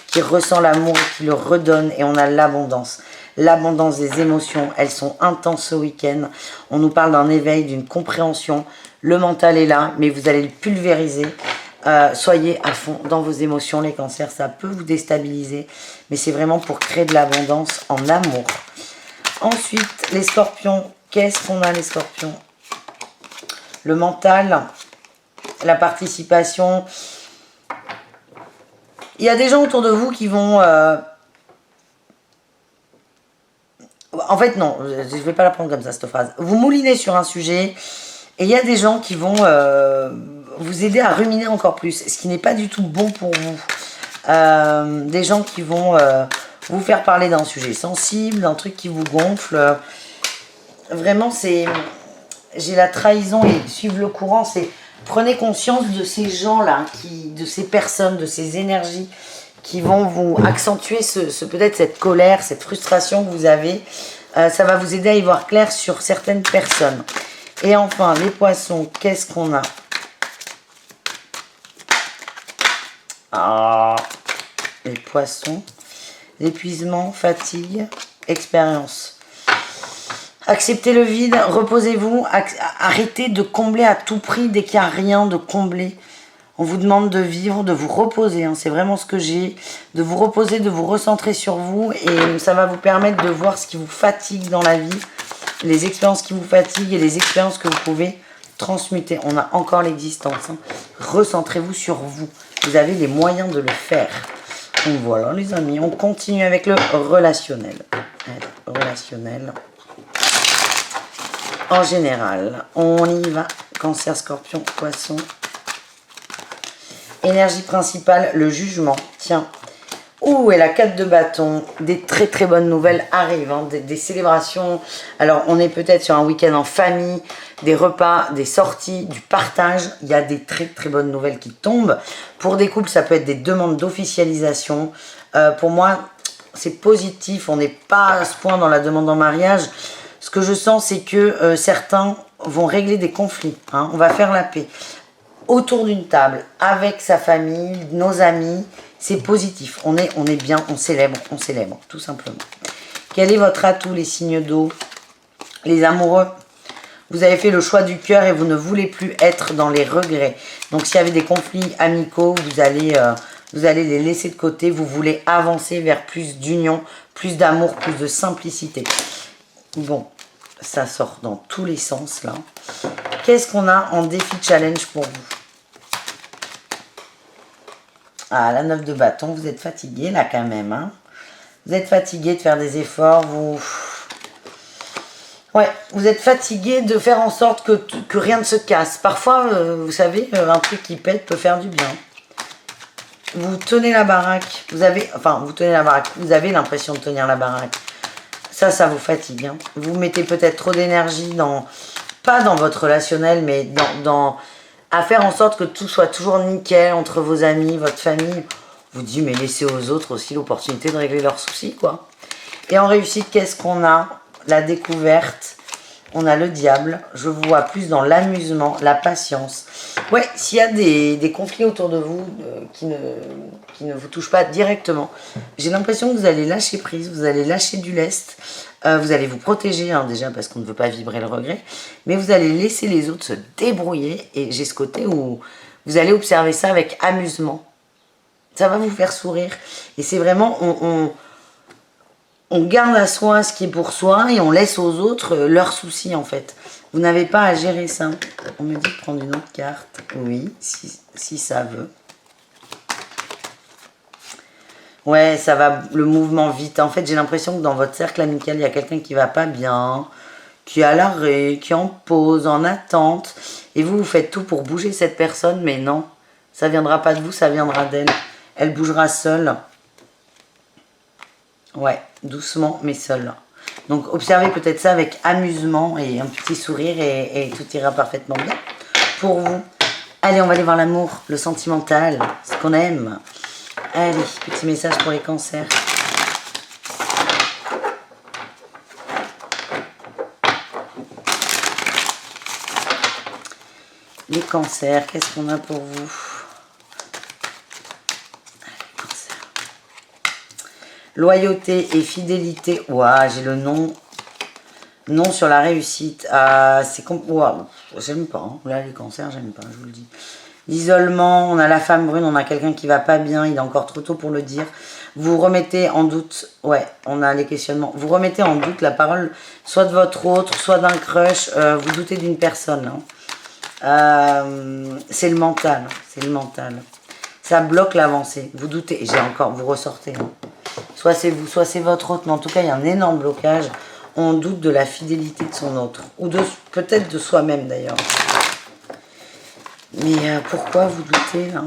Speaker 1: qui ressent l'amour et qui le redonne. Et on a l'abondance. L'abondance des émotions, elles sont intenses ce week-end. On nous parle d'un éveil, d'une compréhension. Le mental est là, mais vous allez le pulvériser. Soyez à fond dans vos émotions, les cancers. Ça peut vous déstabiliser, mais c'est vraiment pour créer de l'abondance en amour. Ensuite, les scorpions. Qu'est-ce qu'on a, les scorpions? Le mental, la participation. Il y a des gens autour de vous qui vont... En fait, non, je ne vais pas la prendre comme ça, cette phrase. Vous moulinez sur un sujet et il y a des gens qui vont vous aider à ruminer encore plus, ce qui n'est pas du tout bon pour vous. Des gens qui vont vous faire parler d'un sujet sensible, d'un truc qui vous gonfle. Vraiment, c'est... J'ai la trahison et suivre le courant, c'est... Prenez conscience de ces gens-là, de ces personnes, de ces énergies qui vont vous accentuer peut-être cette colère, cette frustration que vous avez. Ça va vous aider à y voir clair sur certaines personnes. Et enfin, les poissons, qu'est-ce qu'on a? Les poissons, l'épuisement, fatigue, expérience. Acceptez le vide, reposez-vous, arrêtez de combler à tout prix dès qu'il n'y a rien de combler. On vous demande de vivre, de vous reposer, hein, c'est vraiment ce que j'ai, de vous reposer, de vous recentrer sur vous et ça va vous permettre de voir ce qui vous fatigue dans la vie, les expériences qui vous fatiguent et les expériences que vous pouvez transmuter. On a encore l'existence, hein. Recentrez-vous sur vous, vous avez les moyens de le faire. Donc voilà les amis, on continue avec le relationnel. Allez, relationnel. En général, on y va. Cancer, scorpion, poisson. Énergie principale, le jugement. Tiens. Ouh, et la 4 de bâton. Des très très bonnes nouvelles arrivent. Hein, des célébrations. Alors, on est peut-être sur un week-end en famille, des repas, des sorties, du partage. Il y a des très très bonnes nouvelles qui tombent. Pour des couples, ça peut être des demandes d'officialisation. Pour moi, c'est positif. On n'est pas à ce point dans la demande en mariage. Ce que je sens, c'est que certains vont régler des conflits. Hein, on va faire la paix. Autour d'une table, avec sa famille, nos amis, c'est positif. On est bien, on célèbre, tout simplement. Quel est votre atout, les signes d'eau? Les amoureux, vous avez fait le choix du cœur et vous ne voulez plus être dans les regrets. Donc, s'il y avait des conflits amicaux, vous allez les laisser de côté. Vous voulez avancer vers plus d'union, plus d'amour, plus de simplicité. Bon, ça sort dans tous les sens, là. Qu'est-ce qu'on a en défi challenge pour vous? Ah, la 9 de bâton, vous êtes fatigué là quand même. Hein, vous êtes fatigué de faire des efforts. Ouais, vous êtes fatigué de faire en sorte que rien ne se casse. Parfois, vous savez, un truc qui pète peut faire du bien. Vous tenez la baraque. Vous avez l'impression de tenir la baraque. Ça vous fatigue. Hein. Vous mettez peut-être trop d'énergie pas dans votre relationnel, mais à faire en sorte que tout soit toujours nickel entre vos amis, votre famille. Vous dites, mais laissez aux autres aussi l'opportunité de régler leurs soucis, quoi. Et en réussite, qu'est-ce qu'on a? La découverte. On a le diable. Je vous vois plus dans l'amusement, la patience. Ouais, s'il y a des conflits autour de vous qui ne vous touchent pas directement, j'ai l'impression que vous allez lâcher prise, vous allez lâcher du lest. Vous allez vous protéger, hein, déjà, parce qu'on ne veut pas vibrer le regret. Mais vous allez laisser les autres se débrouiller. Et j'ai ce côté où vous allez observer ça avec amusement. Ça va vous faire sourire. Et c'est vraiment, on garde à soi ce qui est pour soi et on laisse aux autres leurs soucis, en fait. Vous n'avez pas à gérer ça. On me dit de prendre une autre carte. Oui, si ça veut. Ouais, ça va, le mouvement vite. En fait, j'ai l'impression que dans votre cercle amical, il y a quelqu'un qui va pas bien, qui est à l'arrêt, qui est en pause, en attente. Et vous faites tout pour bouger cette personne, mais non. Ça viendra pas de vous, ça viendra d'elle. Elle bougera seule. Ouais, doucement, mais seule. Donc, observez peut-être ça avec amusement et un petit sourire et tout ira parfaitement bien pour vous. Allez, on va aller voir l'amour, le sentimental, ce qu'on aime. Allez, petit message pour les cancers. Les cancers, qu'est-ce qu'on a pour vous? Allez, cancers. Loyauté et fidélité. Ouah, j'ai le nom. Non sur la réussite. C'est ouah, j'aime pas. Hein. Là, les cancers, j'aime pas, je vous le dis. L'isolement, on a la femme brune, on a quelqu'un qui va pas bien, il est encore trop tôt pour le dire. Vous remettez en doute, ouais, on a les questionnements. Vous remettez en doute la parole, soit de votre autre, soit d'un crush. Vous doutez d'une personne. Hein. C'est le mental, c'est le mental. Ça bloque l'avancée. Vous doutez, vous ressortez. Hein. Soit c'est vous, soit c'est votre autre, mais en tout cas, il y a un énorme blocage. On doute de la fidélité de son autre, ou peut-être de soi-même d'ailleurs. Mais pourquoi vous doutez là?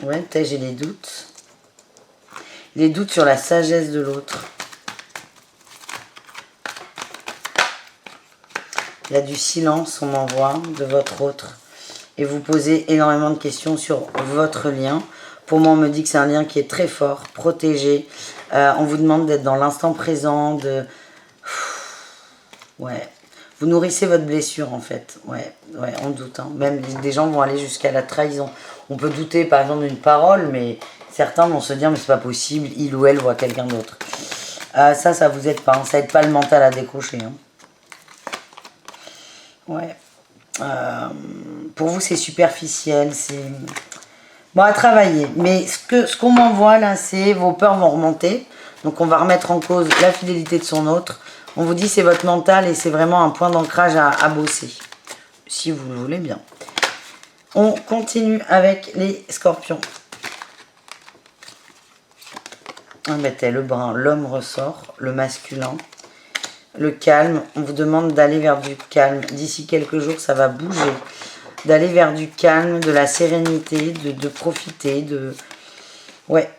Speaker 1: Ouais, peut-être j'ai les doutes. Les doutes sur la sagesse de l'autre. Il y a du silence, on m'envoie, de votre autre. Et vous posez énormément de questions sur votre lien. Pour moi, on me dit que c'est un lien qui est très fort, protégé. On vous demande d'être dans l'instant présent, Ouais. Vous nourrissez votre blessure, en fait. Ouais, on doute. Hein. Même des gens vont aller jusqu'à la trahison. On peut douter, par exemple, d'une parole, mais certains vont se dire, mais c'est pas possible, il ou elle voit quelqu'un d'autre. Ça vous aide pas. Hein. Ça aide pas le mental à décrocher. Hein. Ouais. Pour vous, c'est superficiel. C'est... Bon, à travailler. Mais ce qu'on m'envoie, là, c'est vos peurs vont remonter. Donc, on va remettre en cause la fidélité de son autre. On vous dit c'est votre mental et c'est vraiment un point d'ancrage à bosser. Si vous le voulez bien. On continue avec les scorpions. Ah, mettez le brun, l'homme ressort, le masculin. Le calme, on vous demande d'aller vers du calme. D'ici quelques jours, ça va bouger. D'aller vers du calme, de la sérénité, de profiter, de... Ouais,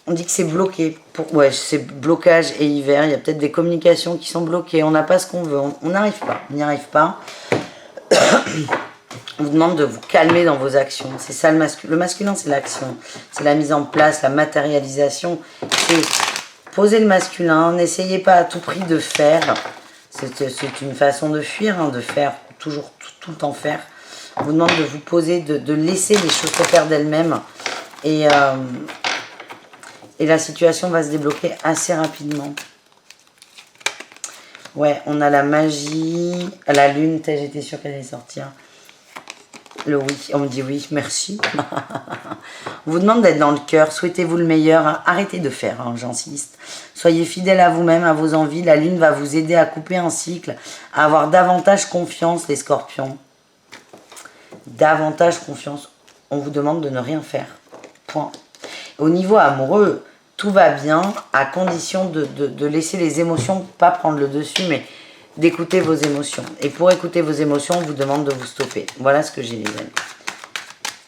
Speaker 1: on dit que c'est bloqué. Ouais, c'est blocage et hiver. Il y a peut-être des communications qui sont bloquées. On n'a pas ce qu'on veut. On n'arrive pas. On n'y arrive pas. On vous demande de vous calmer dans vos actions. C'est ça le masculin. Le masculin, c'est l'action. C'est la mise en place, la matérialisation. C'est poser le masculin. N'essayez pas à tout prix de faire. C'est une façon de fuir, hein, de faire, toujours tout le temps faire. On vous demande de vous poser, de laisser les choses se faire d'elles-mêmes. Et la situation va se débloquer assez rapidement. Ouais, on a la magie, la lune, j'étais sûre qu'elle allait sortir. Le oui, on me dit oui, merci. On vous demande d'être dans le cœur, souhaitez-vous le meilleur, hein. Arrêtez de faire, hein, j'insiste. Soyez fidèle à vous-même, à vos envies. La lune va vous aider à couper un cycle, à avoir davantage confiance, les scorpions. Davantage confiance. On vous demande de ne rien faire. Point. Au niveau amoureux, tout va bien, à condition de laisser les émotions, pas prendre le dessus, mais d'écouter vos émotions. Et pour écouter vos émotions, on vous demande de vous stopper. Voilà ce que j'ai, les amis.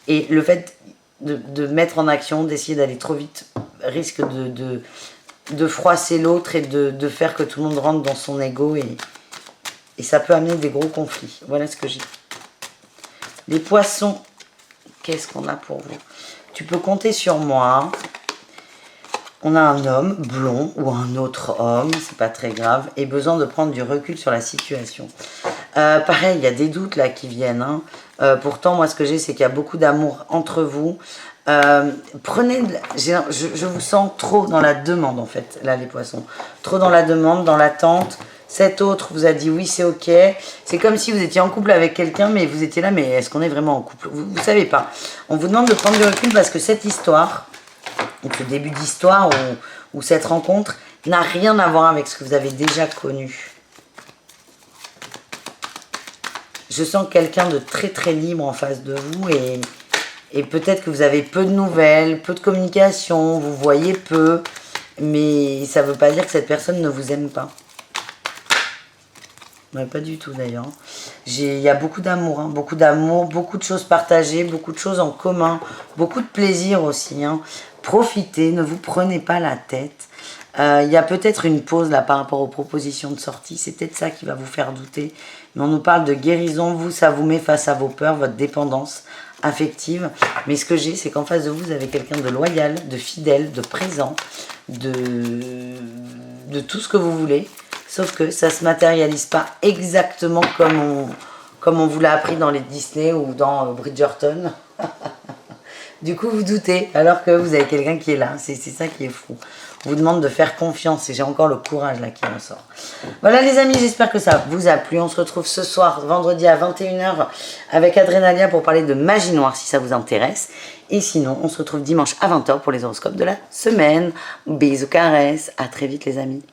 Speaker 1: Et le fait de mettre en action, d'essayer d'aller trop vite, risque de froisser l'autre et de faire que tout le monde rentre dans son ego. Et ça peut amener des gros conflits. Voilà ce que j'ai. Les poissons, qu'est-ce qu'on a pour vous? Tu peux compter sur moi. On a un homme blond ou un autre homme, c'est pas très grave, et besoin de prendre du recul sur la situation. Pareil, il y a des doutes là qui viennent. Hein. Pourtant, moi, ce que j'ai, c'est qu'il y a beaucoup d'amour entre vous. Prenez, je vous sens trop dans la demande en fait, là, les poissons. Trop dans la demande, dans l'attente. Cet autre vous a dit oui, c'est ok. C'est comme si vous étiez en couple avec quelqu'un, mais vous étiez là, mais est-ce qu'on est vraiment en couple? Vous ne savez pas. On vous demande de prendre du recul parce que cette histoire, donc le début d'histoire ou cette rencontre, n'a rien à voir avec ce que vous avez déjà connu. Je sens quelqu'un de très très libre en face de vous et peut-être que vous avez peu de nouvelles, peu de communication, vous voyez peu, mais ça ne veut pas dire que cette personne ne vous aime pas. Ouais, pas du tout d'ailleurs. Il y a beaucoup d'amour, hein, beaucoup de choses partagées, beaucoup de choses en commun, beaucoup de plaisir aussi. Hein. Profitez, ne vous prenez pas la tête. Il y a peut-être une pause là par rapport aux propositions de sortie, c'est peut-être ça qui va vous faire douter. Mais on nous parle de guérison, vous, ça vous met face à vos peurs, votre dépendance affective. Mais ce que j'ai, c'est qu'en face de vous, vous avez quelqu'un de loyal, de fidèle, de présent, de tout ce que vous voulez. Sauf que ça ne se matérialise pas exactement comme on vous l'a appris dans les Disney ou dans Bridgerton. Du coup, vous doutez, alors que vous avez quelqu'un qui est là. C'est ça qui est fou. On vous demande de faire confiance et j'ai encore le courage là qui en sort. Voilà les amis, j'espère que ça vous a plu. On se retrouve ce soir, vendredi à 21h avec Adrenalia pour parler de magie noire si ça vous intéresse. Et sinon, on se retrouve dimanche à 20h pour les horoscopes de la semaine. Bisous, caresses, à très vite les amis.